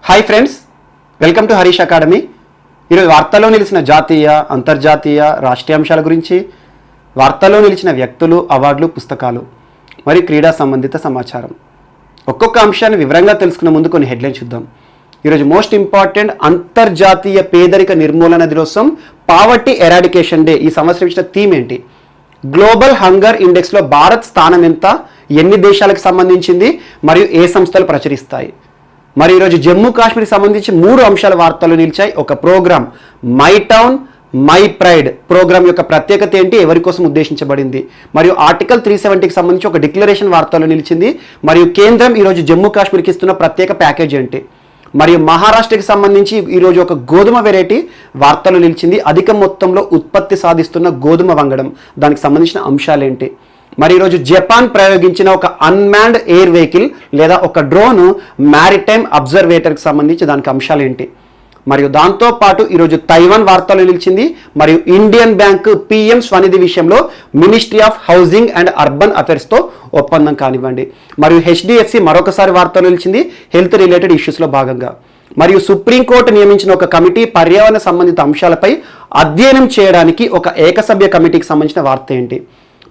Hi friends, welcome to Harish academy. ఈరోజు వార్తల్లో నిలిచిన జాతీయ, అంతర్జాతీయ, రాష్ట్రీయ అంశాల గురించి, వార్తల్లో నిలిచిన వ్యక్తులు, అవార్డులు, పుస్తకాలు మరియు క్రీడా సంబంధిత సమాచారం, ఒక్కొక్క అంశాన్ని వివరంగా తెలుసుకునే ముందు కొన్ని హెడ్లైన్స్ చూద్దాం. ఈరోజు మోస్ట్ ఇంపార్టెంట్ అంతర్జాతీయ పేదరిక నిర్మూలన దినోత్సవం, పావర్టీ ఎరాడికేషన్ డే. ఈ సంవత్సరం ఇచ్చిన థీమ్ ఏంటి? గ్లోబల్ హంగర్ ఇండెక్స్లో భారత్ స్థానం ఎంత, ఎన్ని దేశాలకు సంబంధించింది మరియు ఏ సంస్థలు ప్రచురిస్తాయి? మరి ఈరోజు జమ్మూ కాశ్మీర్కి సంబంధించి 3 అంశాల వార్తలు నిలిచాయి. ఒక program my town my pride program యొక్క ప్రత్యేకత ఏంటి, ఎవరి కోసం ఉద్దేశించబడింది, మరియు ఆర్టికల్ 370కి సంబంధించి ఒక డిక్లరేషన్ వార్తలు నిలిచింది. మరియు కేంద్రం ఈరోజు జమ్మూ కాశ్మీర్కి ఇస్తున్న ప్రత్యేక ప్యాకేజ్ ఏంటి? మరియు మహారాష్ట్రకి సంబంధించి ఈరోజు ఒక గోధుమ వెరైటీ వార్తలు నిలిచింది. అధిక మొత్తంలో ఉత్పత్తి సాధిస్తున్న గోధుమ వంగడం, దానికి సంబంధించిన అంశాలేంటి? మరి ఈరోజు జపాన్ ప్రయోగించిన ఒక అన్మాన్డ్ ఎయిర్ వెహికల్ లేదా ఒక డ్రోన్ మ్యారిటైమ్ అబ్జర్వేటర్కి సంబంధించి దానికి అంశాలు ఏంటి? మరియు దాంతోపాటు ఈరోజు తైవాన్ వార్తలు నిలిచింది. మరియు ఇండియన్ బ్యాంక్ పిఎం స్వనిధి విషయంలో ministry of housing and urban అఫైర్స్తో ఒప్పందం కానివ్వండి. మరియు హెచ్డిఎఫ్సి మరొకసారి వార్తలు నిలిచింది హెల్త్ రిలేటెడ్ ఇష్యూస్లో భాగంగా. మరియు సుప్రీంకోర్టు నియమించిన ఒక కమిటీ పర్యావరణ సంబంధిత అంశాలపై అధ్యయనం చేయడానికి ఒక ఏకసభ్య కమిటీకి సంబంధించిన వార్త ఏంటి?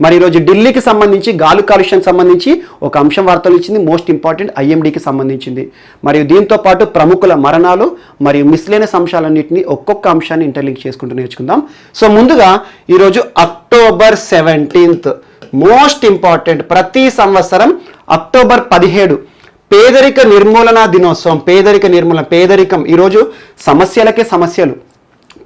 మరి ఈరోజు ఢిల్లీకి సంబంధించి గాలి కాలుష్యానికి సంబంధించి ఒక అంశం వార్తలు ఇచ్చింది, మోస్ట్ ఇంపార్టెంట్ ఐఎండీకి సంబంధించింది. మరియు దీంతో పాటు ప్రముఖుల మరణాలు మరియు మిస్లేనియస్ అంశాలన్నింటినీ ఒక్కొక్క అంశాన్ని ఇంటర్లింక్ చేసుకుంటూ నేర్చుకుందాం. సో ముందుగా ఈరోజు అక్టోబర్ 17 మోస్ట్ ఇంపార్టెంట్. ప్రతి సంవత్సరం అక్టోబర్ 17 పేదరిక నిర్మూలన దినోత్సవం. పేదరికం ఈరోజు సమస్యలకే సమస్యలు,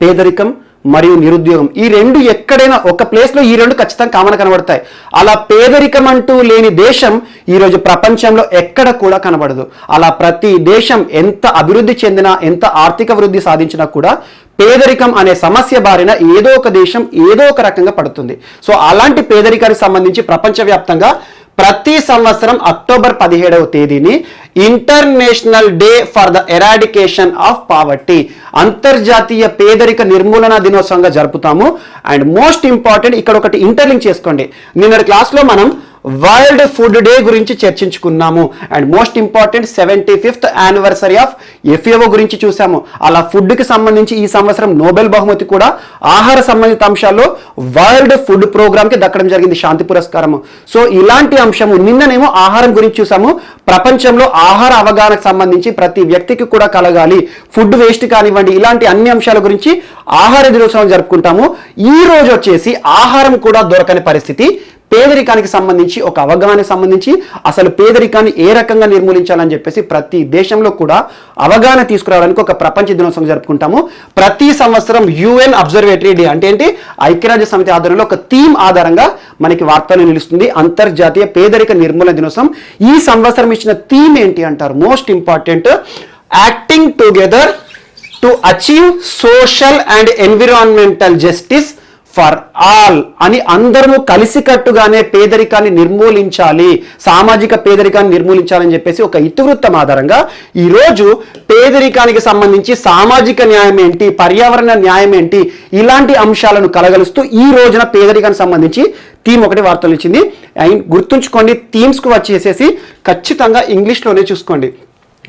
పేదరికం మరియు నిరుద్యోగం, ఈ రెండు ఎక్కడైనా ఒక ప్లేస్లో ఈ రెండు ఖచ్చితంగా కామన్ కనబడతాయి. అలా పేదరికం అంటూ లేని దేశం ఈరోజు ప్రపంచంలో ఎక్కడ కూడా కనబడదు. అలా ప్రతి దేశం ఎంత అభివృద్ధి చెందినా, ఎంత ఆర్థిక వృద్ధి సాధించినా కూడా పేదరికం అనే సమస్య బారిన ఏదో ఒక దేశం ఏదో ఒక రకంగా పడుతుంది. సో అలాంటి పేదరికానికి సంబంధించి ప్రపంచవ్యాప్తంగా ప్రతి సంవత్సరం అక్టోబర్ 17వ తేదీని international day for the eradication of poverty, అంతర్జాతీయ పేదరిక నిర్మూలన దినోత్సవంగా జరుపుతాము. అండ్ మోస్ట్ ఇంపార్టెంట్, ఇక్కడ ఒకటి ఇంటర్లింక్ చేసుకోండి. నిన్నటి క్లాస్లో మనం వరల్డ్ ఫుడ్ డే గురించి చర్చించుకున్నాము. And most important 75th anniversary of FAO గురించి చూసాము. అలా ఫుడ్కి సంబంధించి ఈ సంవత్సరం నోబెల్ బహుమతి కూడా ఆహార సంబంధిత అంశాల్లో వరల్డ్ ఫుడ్ ప్రోగ్రామ్కి దక్కడం జరిగింది, శాంతి పురస్కారము. సో ఇలాంటి అంశము, నిన్ననేమో ఆహారం గురించి చూసాము. ప్రపంచంలో ఆహార అవగాహనకు సంబంధించి ప్రతి వ్యక్తికి కూడా కలగాలి, ఫుడ్ వేస్ట్ కానివ్వండి, ఇలాంటి అన్ని అంశాల గురించి ఆహార దినోత్సవం జరుపుకుంటాము. ఈ రోజు వచ్చేసి ఆహారం కూడా దొరకని పరిస్థితి, పేదరికానికి సంబంధించి ఒక అవగాహనకు సంబంధించి అసలు పేదరికాన్ని ఏ రకంగా నిర్మూలించాలని చెప్పేసి ప్రతి దేశంలో కూడా అవగాహన తీసుకురావడానికి ఒక ప్రపంచ దినోత్సవం జరుపుకుంటాము. ప్రతి సంవత్సరం UN అబ్జర్వేటరీ డే అంటే ఏంటి, ఐక్యరాజ్య సమితి ఆధ్వర్యంలో ఒక థీమ్ ఆధారంగా మనకి వార్తలు నిలుస్తుంది అంతర్జాతీయ పేదరిక నిర్మూలన దినోత్సవం. ఈ సంవత్సరం ఇచ్చిన థీమ్ ఏంటి అంటారు? Most important, acting together to achieve social and environmental justice for all అని అందరూ కలిసికట్టుగానే పేదరికాన్ని నిర్మూలించాలి, సామాజిక పేదరికాన్ని నిర్మూలించాలని చెప్పేసి ఒక ఇతివృత్తం ఆధారంగా ఈరోజు పేదరికానికి సంబంధించి సామాజిక న్యాయం ఏంటి, పర్యావరణ న్యాయం ఏంటి, ఇలాంటి అంశాలను కలగలుస్తూ ఈ రోజున పేదరికానికి సంబంధించి థీమ్ ఒకటి వార్తలు ఇచ్చింది. అండ్ గుర్తుంచుకోండి, థీమ్స్కు వచ్చేసేసి ఖచ్చితంగా ఇంగ్లీష్లోనే చూసుకోండి.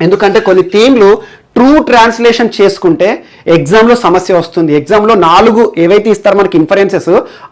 ఎందుకంటే కొన్ని థీమ్లు ట్రూ ట్రాన్స్లేషన్ చేసుకుంటే ఎగ్జామ్లో సమస్య వస్తుంది. ఎగ్జామ్లో 4 ఏవైతే ఇస్తారో మనకి ఇన్ఫరెన్సెస్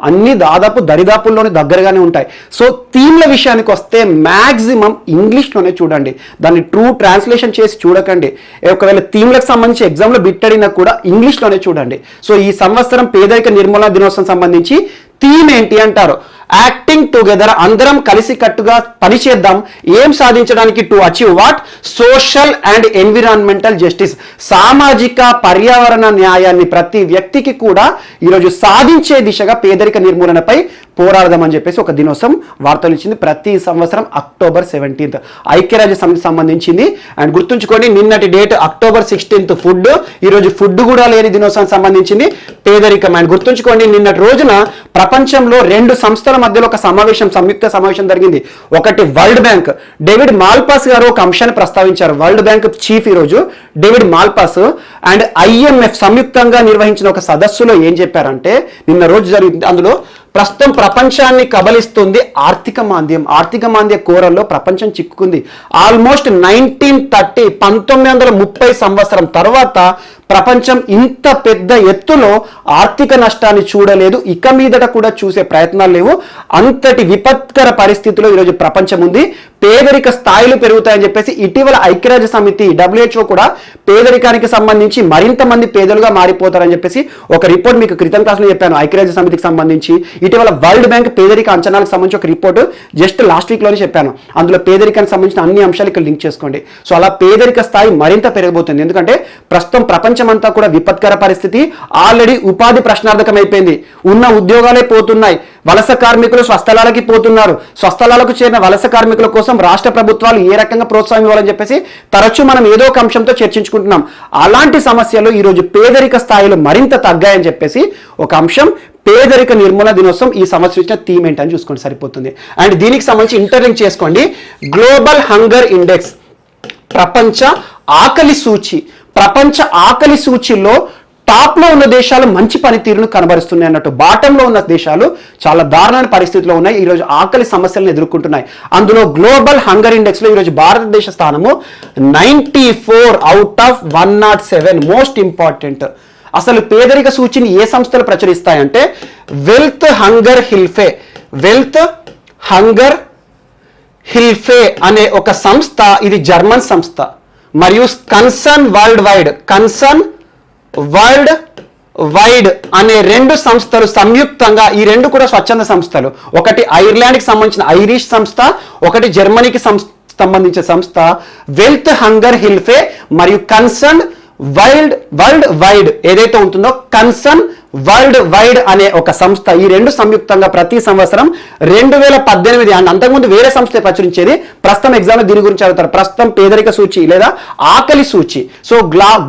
అన్నీ దాదాపు దరిదాపుల్లోనే దగ్గరగానే ఉంటాయి. సో థీమ్ల విషయానికి వస్తే మ్యాక్సిమం ఇంగ్లీష్లోనే చూడండి, దాన్ని ట్రూ ట్రాన్స్లేషన్ చేసి చూడకండి. ఒకవేళ థీమ్లకు సంబంధించి ఎగ్జామ్లో బిట్ అడిగినా కూడా ఇంగ్లీష్లోనే చూడండి. సో ఈ సంవత్సరం పేదరిక నిర్మూలన దినోత్సవం సంబంధించి థీమ్ ఏంటి అంటారు? యాక్టింగ్ టుగెదర్, అందరం కలిసికట్టుగా పనిచేద్దాం, ఏం సాధించడానికి? To achieve what? Social and environmental justice, సామాజిక పర్యావరణ న్యాయాన్ని ప్రతి వ్యక్తికి కూడా ఈరోజు సాధించే దిశగా పేదరిక నిర్మూలనపై పోరాడదామని చెప్పేసి ఒక దినోత్సవం వార్తలు ఇచ్చింది. ప్రతి సంవత్సరం అక్టోబర్ 17 ఐక్యరాజ్య సమితికి సంబంధించింది. అండ్ గుర్తుంచుకోండి, నిన్నటి డేట్ అక్టోబర్ 16 ఫుడ్, ఈరోజు ఫుడ్ కూడా లేని దినోత్సవం సంబంధించింది పేదరికం. అండ్ గుర్తుంచుకోండి, నిన్నటి రోజున ప్రపంచంలో 2 సంస్థల మధ్యలో ఒక సంయుక్త సమావేశం జరిగింది. ఒకటి వరల్డ్ బ్యాంక్, డేవిడ్ మాల్పాస్ గారు ఒక అంశాన్ని ప్రస్తావించారు. వరల్డ్ బ్యాంక్ చీఫ్ ఈరోజు డేవిడ్ మాల్పాస్ అండ్ IMF సంయుక్తంగా నిర్వహించిన ఒక సదస్సులో ఏం చెప్పారంటే, నిన్న రోజు జరిగింది, అందులో ప్రస్తుతం ప్రపంచాన్ని కబలిస్తుంది ఆర్థిక మాంద్యం. ఆర్థిక మాంద్య కోరల్లో ప్రపంచం చిక్కుకుంది. ఆల్మోస్ట్ 1930 సంవత్సరం తర్వాత ప్రపంచం ఇంత పెద్ద ఎత్తులో ఆర్థిక నష్టాన్ని చూడలేదు, ఇక మీదట కూడా చూసే ప్రయత్నాలు లేవు. అంతటి విపత్కర పరిస్థితిలో ఈరోజు ప్రపంచం ఉంది. పేదరిక స్థాయిలు పెరుగుతాయని చెప్పేసి ఇటీవల ఐక్యరాజ్య సమితి WHO కూడా పేదరికానికి సంబంధించి మరింత మంది పేదలుగా మారిపోతారని చెప్పేసి ఒక రిపోర్ట్ మీకు క్రితం క్లాస్లో చెప్పాను. ఐక్యరాజ్య సమితికి సంబంధించి ఇటీవల వరల్డ్ బ్యాంక్ పేదరిక అంచనాలకు సంబంధించి ఒక రిపోర్ట్ జస్ట్ లాస్ట్ వీక్లోనే చెప్పాను. అందులో పేదరికానికి సంబంధించిన అన్ని అంశాలు ఇక్కడ లింక్ చేసుకోండి. సో అలా పేదరిక స్థాయి మరింత పెరగబోతుంది. ఎందుకంటే ప్రస్తుతం ప్రపంచమంతా కూడా విపత్కర పరిస్థితి. ఆల్రెడీ ఉపాధి ప్రశ్నార్థకం అయిపోయింది. ఉన్న ఉద్యోగాలే పోతున్నాయి. వలస కార్మికులు స్వస్థలాలకి పోతున్నారు. స్వస్థలాలకు చేరిన వలస కార్మికుల కోసం రాష్ట్ర ప్రభుత్వాలు ఏ రకంగా ప్రోత్సాహం ఇవ్వాలని చెప్పేసి తరచూ మనం ఏదో ఒక అంశంతో చర్చించుకుంటున్నాం. అలాంటి సమస్యలు ఈరోజు పేదరిక స్థాయిలు మరింత తగ్గాయని చెప్పేసి ఒక అంశం. పేదరిక నిర్మూలన దినోత్సవం ఈ సంవత్సరం ఇచ్చిన థీమ్ ఏంటని చూసుకోండి, సరిపోతుంది. అండ్ దీనికి సంబంధించి ఇంటర్లింక్ చేసుకోండి. గ్లోబల్ హంగర్ ఇండెక్స్, ప్రపంచ ఆకలి సూచి. ప్రపంచ ఆకలి సూచిలో టాప్లో ఉన్న దేశాలు మంచి పనితీరును కనబరుస్తున్నాయి అన్నట్టు, బాటంలో ఉన్న దేశాలు చాలా దారుణమైన పరిస్థితిలో ఉన్నాయి. ఈరోజు ఆకలి సమస్యలను ఎదుర్కొంటున్నాయి. అందులో గ్లోబల్ హంగర్ ఇండెక్స్లో ఈరోజు భారతదేశ స్థానము 94 అవుట్ ఆఫ్ 107. Most important. అసలు పేదరిక సూచిని ఏ సంస్థలు ప్రచురిస్తాయంటే వెల్త్ హంగర్ హిల్ఫే. వెల్త్ హంగర్ హిల్ఫే అనే ఒక సంస్థ, ఇది జర్మన్ సంస్థ. మరియు కన్సర్న్ వరల్డ్ వైడ్ అనే రెండు సంస్థలు సంయుక్తంగా, ఈ రెండు కూడా స్వచ్ఛంద సంస్థలు, ఒకటి ఐర్లాండ్కి సంబంధించిన ఐరిష్ సంస్థ, ఒకటి జర్మనీకి సంబంధించిన సంస్థ. వెల్త్ హంగర్ హిల్ఫే మరియు కన్సర్న్ వరల్డ్ వైడ్ ఏదైతే ఉంటుందో కన్సర్న్ వరల్డ్ వైడ్ అనే ఒక సంస్థ, ఈ రెండు సంయుక్తంగా ప్రతి సంవత్సరం 2018 అండ్ అంతకుముందు వేరే సంస్థ ప్రచురించేది. ప్రస్తుతం ఎగ్జామ్ దీని గురించి చదువుతారు. ప్రస్తుతం పేదరిక సూచి లేదా ఆకలి సూచి. సో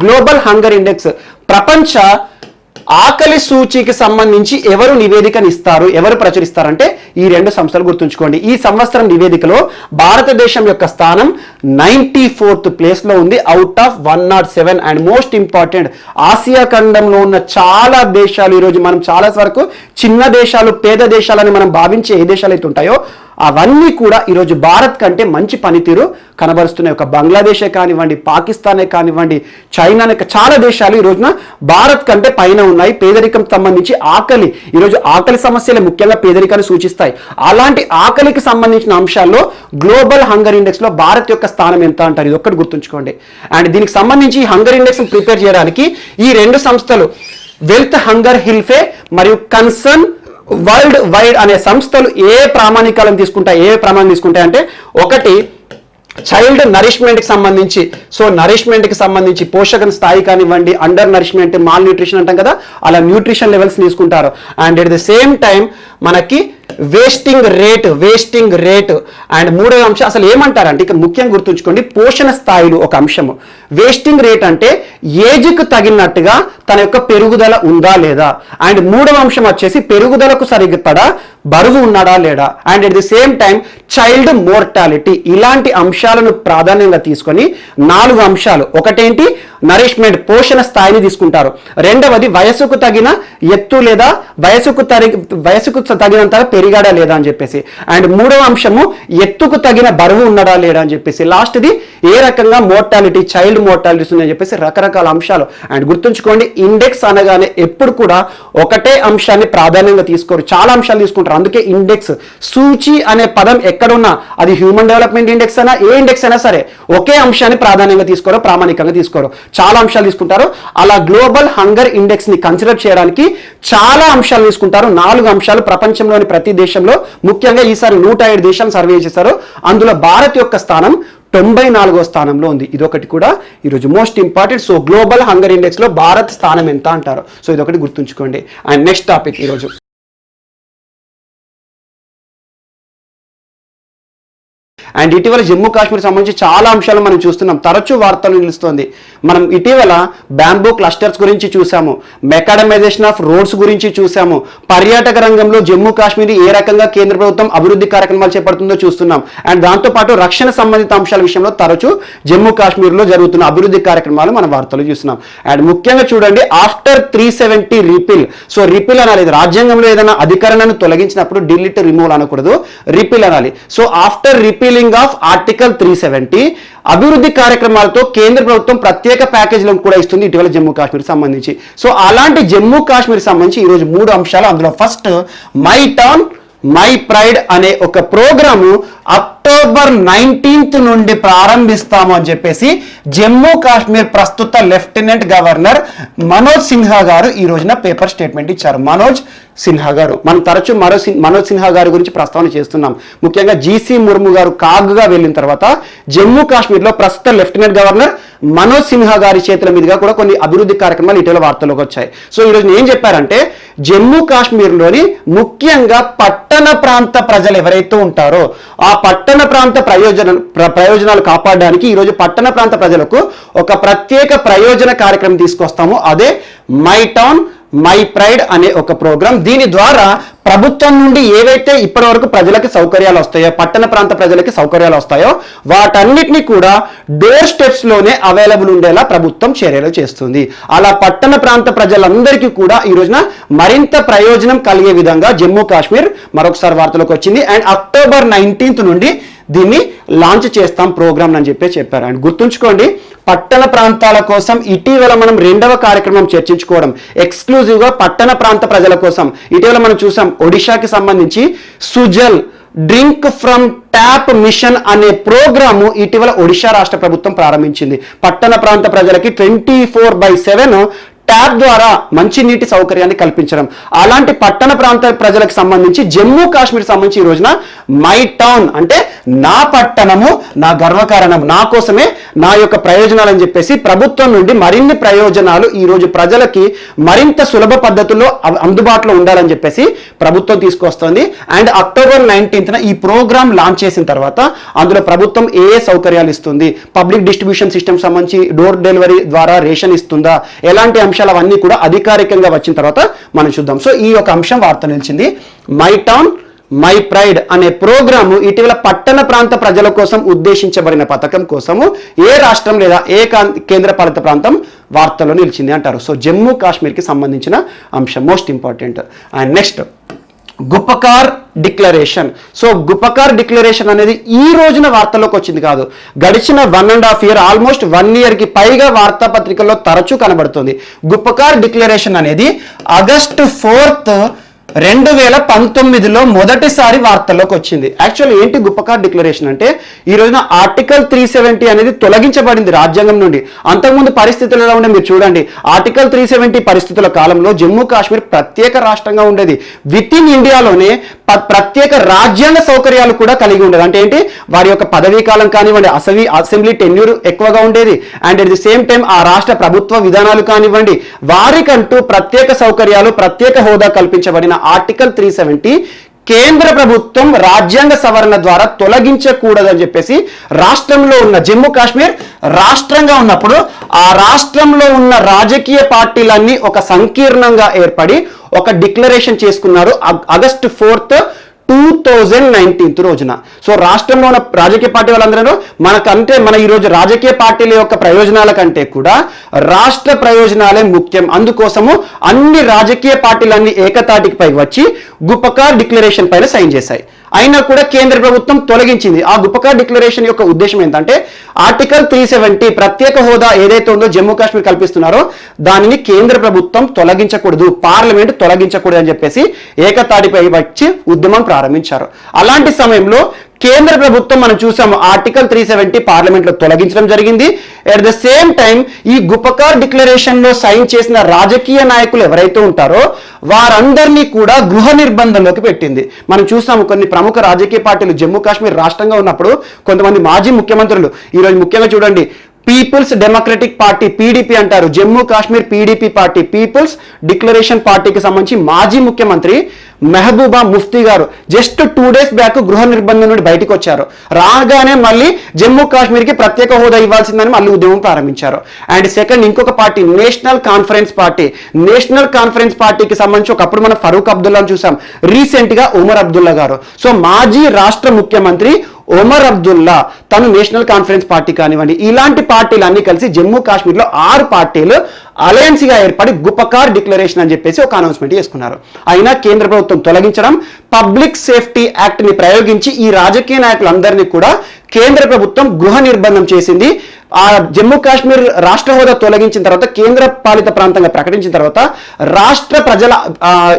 గ్లోబల్ హంగర్ ఇండెక్స్, ప్రపంచ ఆకలి సూచికి సంబంధించి ఎవరు నివేదికను ఇస్తారు, ఎవరు ప్రచురిస్తారంటే ఈ రెండు సంస్థలు గుర్తుంచుకోండి. ఈ సంవత్సరం నివేదికలో భారతదేశం యొక్క స్థానం 94th ప్లేస్లో ఉంది out of 107. And most important, Asia ఖండంలో ఉన్న చాలా దేశాలు ఈరోజు మనం చాలా వరకు చిన్న దేశాలు, పేద దేశాలని మనం భావించే ఏ దేశాలు అయితే ఉంటాయో అవన్నీ కూడా ఈరోజు భారత్ కంటే మంచి పనితీరు కనబరుస్తున్నాయి. ఒక బంగ్లాదేశే కానివ్వండి, పాకిస్తానే కానివ్వండి, చైనా, చాలా దేశాలు ఈ రోజున భారత్ కంటే పైన ఉన్నాయి. పేదరికం సంబంధించి ఆకలి, ఈరోజు ఆకలి సమస్యలే ముఖ్యంగా పేదరికాన్ని సూచిస్తాయి. అలాంటి ఆకలికి సంబంధించిన అంశాల్లో గ్లోబల్ హంగర్ ఇండెక్స్ లో భారత్ యొక్క స్థానం ఎంత అంటారు, ఇది ఒక్కటి గుర్తుంచుకోండి. అండ్ దీనికి సంబంధించి హంగర్ ఇండెక్స్ ప్రిపేర్ చేయడానికి ఈ రెండు సంస్థలు వెల్త్ హంగర్ హిల్ఫే మరియు కన్సర్న్ వరల్డ్ వైడ్ అనే సంస్థలు ఏ ప్రామాణికాలను తీసుకుంటాయి అంటే ఒకటి చైల్డ్ నరిష్మెంట్కి సంబంధించి. సో నరిష్మెంట్కి సంబంధించి పోషక స్థాయి కానివ్వండి, అండర్ నరిష్మెంట్, మాల్ న్యూట్రిషన్ అంటాం కదా, అలా న్యూట్రిషన్ లెవెల్స్ తీసుకుంటారు. And at the same time మనకి వేస్టింగ్ రేట్ అండ్ మూడవ అంశం అసలు ఏమంటారంటే ఇక్కడ ముఖ్యంగా గుర్తుంచుకోండి, పోషణ స్థాయిలు ఒక అంశము. వేస్టింగ్ రేట్ అంటే ఏజ్కు తగినట్టుగా తన యొక్క పెరుగుదల ఉందా లేదా. అండ్ మూడవ అంశం వచ్చేసి పెరుగుదలకు సరిపడా బరువు ఉన్నాడా లేడా. And at the same time child mortality. ఇలాంటి అంశాలను ప్రాధాన్యంగా తీసుకొని 4 అంశాలు, ఒకటేంటి నరిష్మెంట్, పోషణ స్థాయిని తీసుకుంటారు. రెండవది వయసుకు తగిన ఎత్తు లేదా వయసుకు తగినంత పెరిగాడా లేదా అని చెప్పేసి. అండ్ మూడవ అంశము ఎత్తుకు తగిన బరువు ఉన్నాడా లేడా అని చెప్పేసి. లాస్ట్ది ఏ రకంగా మోర్టాలిటీ, చైల్డ్ మోర్టాలిటీస్ ఉన్నాయని చెప్పేసి రకరకాల అంశాలు. అండ్ గుర్తుంచుకోండి, ఇండెక్స్ అనగానే ఎప్పుడు కూడా ఒకటే అంశాన్ని ప్రాధాన్యంగా తీసుకోరు, చాలా అంశాలు తీసుకుంటారు. అందుకే ఇండెక్స్, సూచి అనే పదం ఎక్కడున్నా అది హ్యూమన్ డెవలప్మెంట్ ఇండెక్స్ అయినా ఏ ఇండెక్స్ అయినా సరే ఒకే అంశాన్ని ప్రాధాన్యంగా తీసుకోరు, ప్రామాణికంగా తీసుకోరు, చాలా అంశాలు తీసుకుంటారు. అలా గ్లోబల్ హంగర్ ఇండెక్స్ ని కన్సిడర్ చేయడానికి చాలా అంశాలు తీసుకుంటారు. 4 అంశాలు ప్రపంచంలోని ప్రతి దేశంలో, ముఖ్యంగా ఈసారి 107 దేశాలు సర్వే చేశారు. అందులో భారత్ యొక్క స్థానం 94వ స్థానంలో ఉంది. ఇదొకటి కూడా ఈరోజు most important. So global hunger index లో భారత్ స్థానం ఎంత అంటారు, సో ఇదొకటి గుర్తుంచుకోండి. అండ్ నెక్స్ట్ టాపిక్ ఈరోజు అండ్ ఇటీవల జమ్మూ కాశ్మీర్ సంబంధించి చాలా అంశాలు మనం చూస్తున్నాం, తరచూ వార్తలు నిలుస్తోంది. మనం ఇటీవల బ్యాంబూ క్లస్టర్స్ గురించి చూసాము, మెకాడమైజేషన్ ఆఫ్ రోడ్స్ గురించి చూసాము, పర్యాటక రంగంలో జమ్మూ కాశ్మీర్ ఏ రకంగా కేంద్ర ప్రభుత్వం అభివృద్ధి కార్యక్రమాలు చేపడుతుందో చూస్తున్నాం. అండ్ దాంతోపాటు రక్షణ సంబంధిత అంశాల విషయంలో తరచూ జమ్మూ కాశ్మీర్లో జరుగుతున్న అభివృద్ధి కార్యక్రమాలు మన వార్తలు చూస్తున్నాం. అండ్ ముఖ్యంగా చూడండి, ఆఫ్టర్ 370 రిపీల్. సో రిపీల్ అనాలి, రాజ్యాంగంలో ఏదైనా అధికరణను తొలగించినప్పుడు డిలీట్ రిమూవ్ అనకూడదు, రిపీల్ అనాలి. So after repealing of article 370 అభివృద్ధి కార్యక్రమాలతో కేంద్ర ప్రభుత్వం ప్రత్యేక ప్యాకేజీలను కూడా ఇస్తుంది ఇటీవల జమ్మూ కాశ్మీర్ సంబంధించి. సో అలాంటి జమ్మూ కాశ్మీర్ సంబంధించి ఈరోజు 3 అంశాలు. అందులో first my town my pride అనే ఒక ప్రోగ్రాము అక్టోబర్ 19th నుండి ప్రారంభిస్తాము అని చెప్పేసి జమ్మూ కాశ్మీర్ ప్రస్తుత లెఫ్టినెంట్ గవర్నర్ మనోజ్ సిన్హా గారు ఈ రోజున పేపర్ స్టేట్మెంట్ ఇచ్చారు. మనోజ్ సిన్హా గారు, మనం తరచూ మనోజ్ సిన్హా గారి గురించి ప్రస్తావన చేస్తున్నాం. ముఖ్యంగా జీసీ ముర్ము గారు కాగ్గా వెళ్ళిన తర్వాత జమ్మూ కాశ్మీర్లో ప్రస్తుత లెఫ్టినెంట్ గవర్నర్ మనోజ్ సిన్హా గారి చేతుల మీదుగా కూడా కొన్ని అభివృద్ధి కార్యక్రమాలు ఇటీవల వార్తల్లోకి వచ్చాయి. సో ఈరోజు ఏం చెప్పారంటే, జమ్మూ కాశ్మీర్లోని ముఖ్యంగా పట్టణ ప్రాంత ప్రజలు ఎవరైతే ఉంటారో ఆ పట్టణ ప్రాంత ప్రయోజనాలు కాపాడడానికి ఈరోజు పట్టణ ప్రాంత ప్రజలకు ఒక ప్రత్యేక ప్రయోజన కార్యక్రమం తీసుకొస్తాము. అదే మై టౌన్ మై ప్రైడ్ అనే ఒక ప్రోగ్రాం. దీని ద్వారా ప్రభుత్వం నుండి ఏవైతే ఇప్పటి వరకు ప్రజలకి సౌకర్యాలు వస్తాయో, పట్టణ ప్రాంత ప్రజలకి సౌకర్యాలు వస్తాయో వాటన్నిటిని కూడా డోర్ స్టెప్స్ లోనే అవైలబుల్ ఉండేలా ప్రభుత్వం చర్యలు చేస్తుంది. అలా పట్టణ ప్రాంత ప్రజలందరికీ కూడా ఈ రోజున మరింత ప్రయోజనం కలిగే విధంగా జమ్మూ కాశ్మీర్ మరొకసారి వార్తలోకి వచ్చింది. అండ్ అక్టోబర్ 19th నుండి దీన్ని లాంచ్ చేస్తాం ప్రోగ్రామ్ అని చెప్పారు. అండ్ గుర్తుంచుకోండి, పట్టణ ప్రాంతాల కోసం ఇటీవల మనం 2వ కార్యక్రమం చర్చించుకోవడం, ఎక్స్క్లూజివ్గా పట్టణ ప్రాంత ప్రజల కోసం. ఇటీవల మనం చూసాం ఒడిశాకి సంబంధించి Sujal drink from tap mission అనే ప్రోగ్రాము ఇటీవల ఒడిశా రాష్ట్ర ప్రభుత్వం ప్రారంభించింది. పట్టణ ప్రాంత ప్రజలకి 24/7 ట్యాప్ ద్వారా మంచినీటి సౌకర్యాన్ని కల్పించడం. అలాంటి పట్టణ ప్రాంత ప్రజలకు సంబంధించి జమ్మూ కాశ్మీర్ సంబంధించి ఈ రోజున మై టౌన్ అంటే నా పట్టణము నా గర్వకారణం, నా కోసమే నా యొక్క ప్రయోజనాలు అని చెప్పేసి ప్రభుత్వం నుండి మరిన్ని ప్రయోజనాలు ఈ రోజు ప్రజలకి మరింత సులభ పద్ధతుల్లో అందుబాటులో ఉండాలని చెప్పేసి ప్రభుత్వం తీసుకొస్తుంది. అండ్ అక్టోబర్ 19th ఈ ప్రోగ్రామ్ లాంచ్ చేసిన తర్వాత అందులో ప్రభుత్వం ఏ సౌకర్యాలు ఇస్తుంది, పబ్లిక్ డిస్ట్రిబ్యూషన్ సిస్టమ్ సంబంధించి డోర్ డెలివరీ ద్వారా రేషన్ ఇస్తుందా, ఎలాంటి అంశాలు అవన్నీ కూడా అధికారికంగా వచ్చిన తర్వాత మనం చూద్దాం. సో ఈ యొక్క అంశం వార్త నిలిచింది. మై టౌన్ మై ప్రైడ్ అనే ప్రోగ్రాము ఇటీవల పట్టణ ప్రాంత ప్రజల కోసం ఉద్దేశించబడిన పథకం కోసము ఏ రాష్ట్రం లేదా ఏ కేంద్ర పాలిత ప్రాంతం వార్తల్లో నిలిచింది అంటారు. సో జమ్మూ కాశ్మీర్కి సంబంధించిన అంశం most important. And next Gupkar declaration. So Gupkar declaration అనేది ఈ రోజున వార్తల్లోకి వచ్చింది కాదు, గడిచిన 1.5 year ఆల్మోస్ట్ 1 yearకి పైగా వార్తాపత్రికల్లో తరచూ కనబడుతుంది. గుపకార్ డిక్లరేషన్ అనేది August 4th 2019లో మొదటిసారి వార్తల్లోకి వచ్చింది. యాక్చువల్లీ ఏంటి గుపకార్ డిక్లరేషన్ అంటే, ఈ రోజున ఆర్టికల్ 370 అనేది తొలగించబడింది రాజ్యాంగం నుండి. అంతకుముందు పరిస్థితులు ఎలా ఉండే మీరు చూడండి. ఆర్టికల్ 370 పరిస్థితుల కాలంలో జమ్మూ కాశ్మీర్ ప్రత్యేక రాష్ట్రంగా ఉండేది. విత్ ఇన్ ఇండియాలోనే ప్రత్యేక రాజ్యాంగ సౌకర్యాలు కూడా కలిగి ఉండేది. అంటే ఏంటి, వారి యొక్క పదవీ కాలం కానివ్వండి, అసెంబ్లీ టెన్యూర్ ఎక్కువగా ఉండేది. And at the same time ఆ రాష్ట్ర ప్రభుత్వ విధానాలు కానివ్వండి, వారికంటూ ప్రత్యేక సౌకర్యాలు, ప్రత్యేక హోదా కల్పించబడిన ఆర్టికల్ 370 కేంద్ర ప్రభుత్వం రాజ్యాంగ సవరణ ద్వారా తొలగించకూడదని చెప్పేసి రాష్ట్రంలో ఉన్న జమ్మూ కాశ్మీర్ రాష్ట్రంగా ఉన్నప్పుడు ఆ రాష్ట్రంలో ఉన్న రాజకీయ పార్టీలన్నీ ఒక సంకీర్ణంగా ఏర్పడి ఒక డిక్లరేషన్ చేసుకున్నారు August 4th 2019 రోజున. సో రాష్ట్రంలో ఉన్న రాజకీయ పార్టీ వాళ్ళందరూ మన ఈరోజు రాజకీయ పార్టీల యొక్క ప్రయోజనాల కంటే కూడా రాష్ట్ర ప్రయోజనాలే ముఖ్యం. అందుకోసము అన్ని రాజకీయ పార్టీలన్నీ ఏకతాటికి పై వచ్చి గుపకార్ డిక్లరేషన్ పైన సైన్ చేశాయి. అయినా కూడా కేంద్ర ప్రభుత్వం తొలగించింది. ఆ గుపకార్ డిక్లరేషన్ యొక్క ఉద్దేశం ఏంటంటే, ఆర్టికల్ 370 ప్రత్యేక హోదా ఏదైతే ఉందో జమ్మూ కాశ్మీర్ కల్పిస్తున్నారో దానిని కేంద్ర ప్రభుత్వం తొలగించకూడదు, పార్లమెంట్ తొలగించకూడదు అని చెప్పేసి ఏకతాటిపై వచ్చి ఉద్యమం ప్రారంభించారు. అలాంటి సమయంలో కేంద్ర ప్రభుత్వం మనం చూసాము ఆర్టికల్ 370 పార్లమెంట్లో తొలగించడం జరిగింది. అట్ ద సేమ్ టైం ఈ గుపకార్ డిక్లరేషన్ లో సైన్ చేసిన రాజకీయ నాయకులు ఎవరైతే ఉంటారో వారందరినీ కూడా గృహ నిర్బంధంలోకి పెట్టింది. మనం చూసాము కొన్ని ప్రముఖ రాజకీయ పార్టీలు జమ్మూ కాశ్మీర్ రాష్ట్రంగా ఉన్నప్పుడు కొంతమంది మాజీ ముఖ్యమంత్రులు, ఈరోజు ముఖ్యంగా చూడండి పీపుల్స్ డెమోక్రటిక్ పార్టీ పీడీపీ అంటారు, Jammu Kashmir PDP party, people's declaration పార్టీకి సంబంధించి మాజీ ముఖ్యమంత్రి మెహబూబా ముఫ్తీ గారు జస్ట్ 2 days బ్యాక్ గృహ నిర్బంధం నుండి బయటకు వచ్చారు. రాగానే మళ్ళీ జమ్మూ కాశ్మీర్కి ప్రత్యేక హోదా ఇవ్వాల్సిందని మళ్ళీ ఉద్యమం ప్రారంభించారు. అండ్ సెకండ్ ఇంకొక party national conference party. National conference పార్టీకి సంబంధించి ఒకప్పుడు మనం ఫరూక్ అబ్దుల్లాను చూసాం, రీసెంట్ గా ఉమర్ అబ్దుల్లా గారు. సో మాజీ రాష్ట్ర ముఖ్యమంత్రి ఒమర్ అబ్దుల్లా తను నేషనల్ కాన్ఫరెన్స్ పార్టీ కానివ్వండి, ఇలాంటి పార్టీలు అన్ని కలిసి జమ్మూ కాశ్మీర్లో 6 పార్టీలు అలయన్స్ గా ఏర్పడి గుపకార్ డిక్లరేషన్ అని చెప్పేసి ఒక అనౌన్స్మెంట్ చేసుకున్నారు. అయినా కేంద్ర ప్రభుత్వం తొలగించడం, పబ్లిక్ సేఫ్టీ యాక్ట్ ని ప్రయోగించి ఈ రాజకీయ నాయకులందరినీ కూడా కేంద్ర ప్రభుత్వం గృహ నిర్బంధం చేసింది. ఆ జమ్మూ కాశ్మీర్ రాష్ట్ర హోదా తొలగించిన తర్వాత, కేంద్ర పాలిత ప్రాంతంగా ప్రకటించిన తర్వాత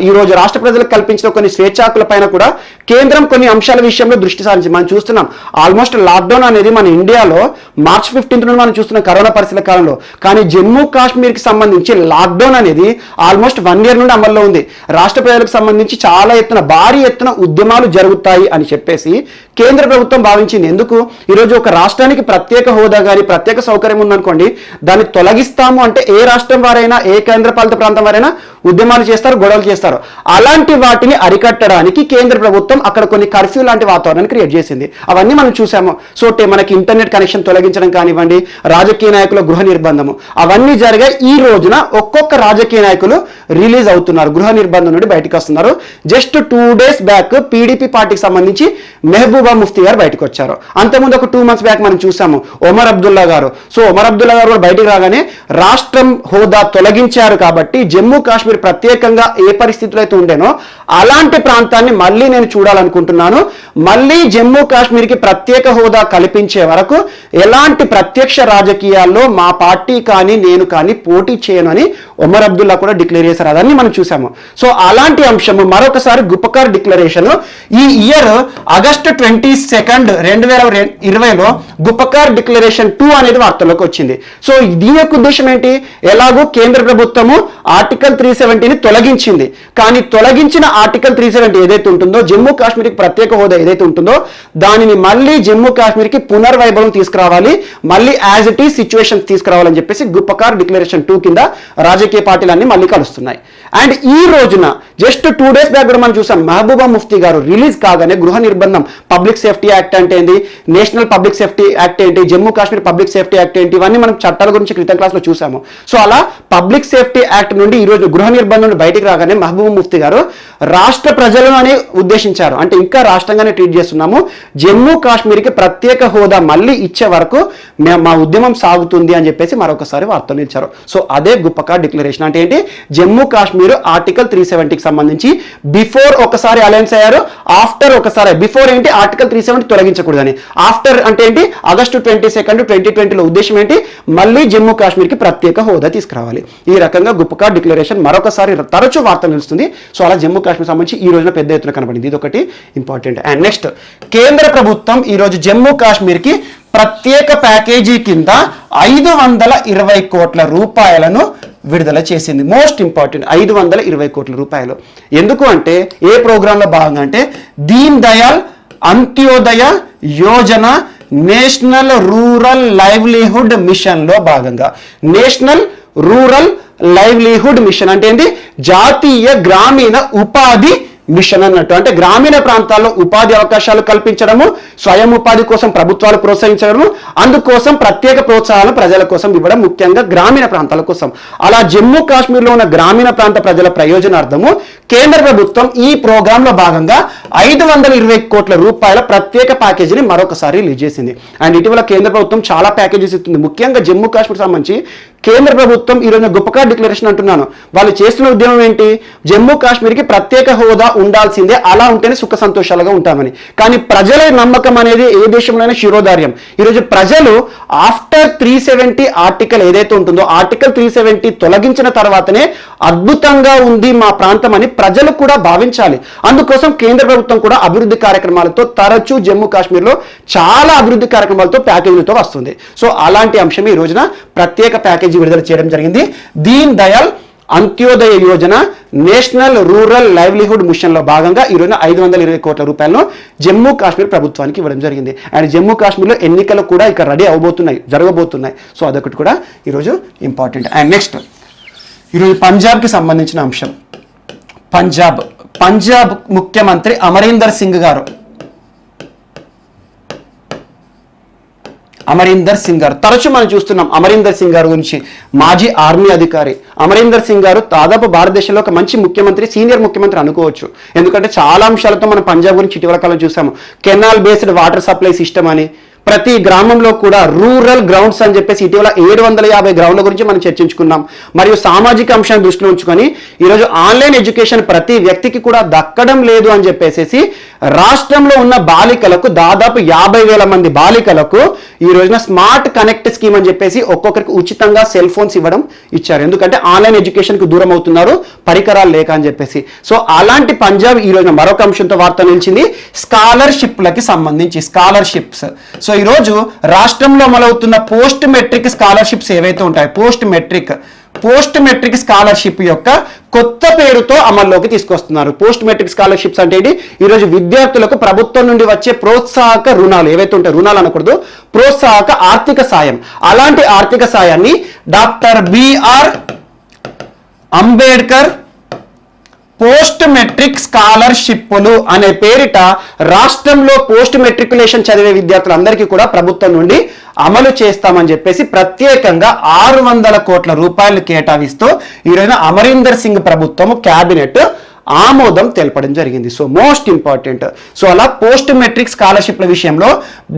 ఈ రోజు రాష్ట్ర ప్రజలకు కల్పించిన కొన్ని స్వేచ్ఛాకుల పైన కూడా కేంద్రం కొన్ని అంశాల విషయంలో దృష్టి సారించి మనం చూస్తున్నాం. ఆల్మోస్ట్ లాక్డౌన్ అనేది మన ఇండియాలో March 15 నుండి మనం చూస్తున్నాం కరోనా పరిస్థితుల కాలంలో. కానీ జమ్మూ కాశ్మీర్కి సంబంధించి లాక్డౌన్ అనేది ఆల్మోస్ట్ 1 year నుండి అమల్లో ఉంది. రాష్ట్ర ప్రజలకు సంబంధించి చాలా భారీ ఎత్తున ఉద్యమాలు జరుగుతాయి అని చెప్పేసి కేంద్ర ప్రభుత్వం భావించింది. ఎందుకు ఈరోజు ఒక రాష్ట్రానికి ప్రత్యేక హోదా కానీ ప్రత్యేక సౌకర్యం ఉందనుకోండి, దాన్ని తొలగిస్తాము అంటే ఏ రాష్ట్రం వారైనా ఏ కేంద్ర పాలిత ప్రాంతం వారైనా ఉద్యమాలు చేస్తారు, గొడవలు చేస్తారు. అలాంటి వాటిని అరికట్టడానికి కేంద్ర ప్రభుత్వం అక్కడ కొన్ని కర్ఫ్యూ లాంటి వాతావరణాన్ని క్రియేట్ చేసింది. అవన్నీ మనం చూసాము. సో మనకి ఇంటర్నెట్ కనెక్షన్ తొలగించడం కానివ్వండి, రాజకీయ నాయకుల గృహ నిర్బంధము, అవన్నీ జరిగాయి. ఈ రోజున ఒక్కొక్క రాజకీయ నాయకులు రిలీజ్ అవుతున్నారు, గృహ నిర్బంధం నుండి బయటకు వస్తున్నారు. జస్ట్ 2 days బ్యాక్ పీడీపీ పార్టీకి సంబంధించి మెహబూబా ముఫ్తీ గారు బయటకు వచ్చారు. అంతకుముందు ఒక 2 months బ్యాక్ మనం చూసాము ఒమర్ అబ్దుల్లా గారు. సో ఒమర్ అబ్దుల్లా గారు కూడా బయటకు రాగానే రాష్ట్రం హోదా తొలగించారు కాబట్టి జమ్మూ కాశ్మీర్ ప్రత్యేకంగా ఏ పరిస్థితులు అయితే ఉండేనో అలాంటి ప్రాంతాన్ని మళ్ళీ నేను చూడాలనుకుంటున్నాను. మళ్ళీ జమ్మూ కాశ్మీర్కి ప్రత్యేక హోదా కల్పించే వరకు ఎలాంటి ప్రత్యక్ష రాజకీయాల్లో మా పార్టీ కానీ నేను కానీ పోటీ చేయను అని ఒమర్ అబ్దుల్లా కూడా డిక్లేర్ చేశారు. అదన్నీ మనం చూసాము. సో అలాంటి అంశము మరొకసారి గుపకార్ డిక్లరేషన్ ఈ ఇయర్ August 22, 2020లో గుపకార్ డిక్లరేషన్ 2 అనేది వార్తల్లోకి వచ్చింది. సో దీని యొక్క ఉద్దేశం ఏంటి? ఎలాగో కేంద్ర ప్రభుత్వము ఆర్టికల్ 370ని తొలగించింది. కానీ తొలగించిన ఆర్టికల్ 370 ఏదైతే ఉంటుందో, జమ్మూ కాశ్మీర్కి ప్రత్యేక హోదా ఏదైతే ఉంటుందో దానిని మళ్ళీ జమ్మూ కాశ్మీర్కి పునర్వైభవం తీసుకురావాలి, మళ్ళీ యాజ్ ఇట్ ఈస్ సిచ్యువేషన్ తీసుకురావాలని చెప్పేసి గుపకార్ డిక్లరేషన్ 2 కింద రాజకీయ పార్టీలన్నీ మళ్ళీ కలుస్తున్నాయి. అండ్ ఈ రోజున జస్ట్ 2 days బ్యాక్ కూడా మనం చూసాం, మెహబూబా ముఫ్తీ గారు రిలీజ్ కాగానే గృహ నిర్బంధం, పబ్లిక్ సేఫ్టీ యాక్ట్ అంటే ఏంటి, నేషనల్ పబ్లిక్ సేఫ్టీ యాక్ట్ ఏంటి, Jammu Kashmir public safety act ఏంటి, ఇవన్నీ మనం చట్టాల గురించి క్రితం క్లాస్లో చూసాము. సో అలా పబ్లిక్ సేఫ్టీ యాక్ట్ నుండి ఈ రోజు గృహ నిర్బంధం నుండి బయటికి రాగానే మెహబూబా ముఫ్తీ గారు రాష్ట్ర ప్రజలను ఉద్దేశించారు. అంటే ఇంకా రాష్ట్రంగానే ట్రీట్ చేస్తున్నాము, జమ్మూ కాశ్మీర్కి ప్రత్యేక హోదా మళ్ళీ ఇచ్చే వరకు మా ఉద్యమం సాగుతుంది అని చెప్పేసి మరొకసారి వార్తలు ఇచ్చారు. సో అదే గుపకార్ డిక్లరేషన్ అంటే ఏంటి, జమ్మూ కాశ్మీర్ ఆర్టికల్ 370కి సంబంధించి బిఫోర్ ఒకసారి అలయన్స్ అయ్యారు, ఆఫ్టర్ ఒకసారి. బిఫోర్ ఏంటి, ఆర్టికల్ 370 తొలగించకూడదని. ఆఫ్టర్ అంటే ఏంటి, August 22, 2020లో ఉద్దేశం ఏంటి, మళ్ళీ జమ్మూ కాశ్మీర్కి ప్రత్యేక హోదా తీసుకురావాలి. ఈ రకంగా గుపకార్ డిక్లరేషన్ మరొకసారి తరచూ వార్తలు నిలుస్తుంది. సో అలా జమ్మూ కాశ్మీర్ సంబంధించి ఈ రోజున పెద్ద ఎత్తున కనబడింది. ఇది ఒకటి ఇంపార్టెంట్. అండ్ నెక్స్ట్, కేంద్ర ప్రభుత్వం ఈ రోజు జమ్మూ కాశ్మీర్కి ప్రత్యేక ప్యాకేజీ కింద 520 కోట్ల రూపాయలను విడుదల చేసింది. మోస్ట్ ఇంపార్టెంట్, 520 కోట్ల రూపాయలు. ఎందుకు అంటే ఏ ప్రోగ్రాంలో భాగంగా అంటే Deen Dayal Antyodaya Yojana national rural livelihood machine లో భాగంగా. నేషనల్ రూరల్ లైవ్లీహుడ్ మిషన్ అంటే ఏంటి, జాతీయ గ్రామీణ ఉపాధి మిషన్ అన్నట్టు. అంటే గ్రామీణ ప్రాంతాల్లో ఉపాధి అవకాశాలు కల్పించడము, స్వయం ఉపాధి కోసం ప్రభుత్వాలు ప్రోత్సహించడము, అందుకోసం ప్రత్యేక ప్రోత్సాహాలను ప్రజల కోసం ఇవ్వడం, ముఖ్యంగా గ్రామీణ ప్రాంతాల కోసం. అలా జమ్మూ కాశ్మీర్లో ఉన్న గ్రామీణ ప్రాంత ప్రజల ప్రయోజనార్థము కేంద్ర ప్రభుత్వం ఈ ప్రోగ్రాంలో భాగంగా 520 కోట్ల రూపాయల ప్రత్యేక ప్యాకేజీని మరొకసారి రిలీజ్ చేసింది. అండ్ ఇటీవల కేంద్ర ప్రభుత్వం చాలా ప్యాకేజెస్ ఇస్తుంది, ముఖ్యంగా జమ్మూ కాశ్మీర్ సంబంధించి. కేంద్ర ప్రభుత్వం ఈరోజు గుపకార్ డిక్లరేషన్ అంటున్నాను, వాళ్ళు చేస్తున్న ఉద్యమం ఏంటి, జమ్మూ కాశ్మీర్కి ప్రత్యేక హోదా ఉండాల్సిందే, అలా ఉంటేనే సుఖ సంతోషాలుగా ఉంటామని. కానీ ప్రజల నమ్మకం అనేది ఏ దేశంలోనైనా శిరోధార్యం. ఈరోజు ప్రజలు ఆఫ్టర్ 370 ఆర్టికల్ ఏదైతే ఉంటుందో, ఆర్టికల్ 370 తొలగించిన తర్వాతనే అద్భుతంగా ఉంది మా ప్రాంతం అని ప్రజలు కూడా భావించాలి. అందుకోసం కేంద్ర ప్రభుత్వం కూడా అభివృద్ధి కార్యక్రమాలతో తరచూ జమ్మూ కాశ్మీర్లో చాలా అభివృద్ధి కార్యక్రమాలతో ప్యాకేజీలతో వస్తుంది. సో అలాంటి అంశమే ఈ రోజున ప్రత్యేక ప్యాకేజీ విడుదల చేయడం జరిగింది. Deen Dayal Antyodaya Yojana, national rural livelihood మిషన్లో భాగంగా ఈరోజు 520 కోట్ల రూపాయలను జమ్మూ కాశ్మీర్ ప్రభుత్వానికి ఇవ్వడం జరిగింది. అండ్ జమ్మూ కాశ్మీర్లో ఎన్నికలు కూడా ఇక్కడ రెడీ అవబోతున్నాయి, జరగబోతున్నాయి. సో అదొకటి కూడా ఈరోజు ఇంపార్టెంట్. అండ్ నెక్స్ట్ ఈరోజు పంజాబ్కి సంబంధించిన అంశం. పంజాబ్ ముఖ్యమంత్రి అమరీందర్ సింగ్ గారు తరచూ మనం చూస్తున్నాం అమరీందర్ సింగ్ గారు గురించి. మాజీ ఆర్మీ అధికారి అమరీందర్ సింగ్ గారు దాదాపు భారతదేశంలో ఒక మంచి ముఖ్యమంత్రి, సీనియర్ ముఖ్యమంత్రి అనుకోవచ్చు. ఎందుకంటే చాలా అంశాలతో మనం పంజాబ్ గురించి ఇటీవల కాలం చూసాము. Canal based water supply system అని, ప్రతి గ్రామంలో కూడా రూరల్ గ్రౌండ్స్ అని చెప్పేసి ఇటీవల 750 గ్రౌండ్ల గురించి మనం చర్చించుకున్నాం. మరియు సామాజిక అంశాన్ని దృష్టిలో ఉంచుకొని ఈరోజు ఆన్లైన్ ఎడ్యుకేషన్ ప్రతి వ్యక్తికి కూడా దక్కడం లేదు అని చెప్పేసి రాష్ట్రంలో ఉన్న బాలికలకు దాదాపు 50,000 మంది బాలికలకు ఈ రోజున స్మార్ట్ కనెక్ట్ స్కీమ్ అని చెప్పేసి ఒక్కొక్కరికి ఉచితంగా సెల్ ఫోన్స్ ఇచ్చారు. ఎందుకంటే ఆన్లైన్ ఎడ్యుకేషన్కి దూరం అవుతున్నారు పరికరాలు లేక అని చెప్పేసి. సో అలాంటి పంజాబ్ ఈ రోజున మరొక అంశంతో వార్త నిలిచింది, స్కాలర్షిప్లకి సంబంధించి స్కాలర్షిప్స్. సో ఈరోజు రాష్ట్రంలో అమలవుతున్న పోస్ట్ మెట్రిక్ స్కాలర్షిప్స్ ఏవైతే ఉంటాయో పోస్ట్ మెట్రిక్ స్కాలర్షిప్ యొక్క కొత్త పేరుతో అమల్లోకి తీసుకొస్తున్నారు. పోస్ట్ మెట్రిక్ స్కాలర్షిప్స్ అంటే ఈరోజు విద్యార్థులకు ప్రభుత్వం నుండి వచ్చే ప్రోత్సాహక రుణాలు ఏవైతే ఉంటాయో, రుణాలు అనకూడదు, ప్రోత్సాహక ఆర్థిక సాయం. అలాంటి ఆర్థిక సాయాన్ని doctor BR Ambedkar post matric స్కాలర్షిప్లు అనే పేరిట రాష్ట్రంలో పోస్ట్ మెట్రికులేషన్ చదివే విద్యార్థులందరికీ కూడా ప్రభుత్వం నుండి అమలు చేస్తామని చెప్పేసి ప్రత్యేకంగా 600 కోట్ల రూపాయలు కేటాయిస్తూ ఈరోజు అమరీందర్ సింగ్ ప్రభుత్వం క్యాబినెట్ ఆమోదం తెలపడం జరిగింది. So most important. సో అలా పోస్ట్ మెట్రిక్ స్కాలర్షిప్ల విషయంలో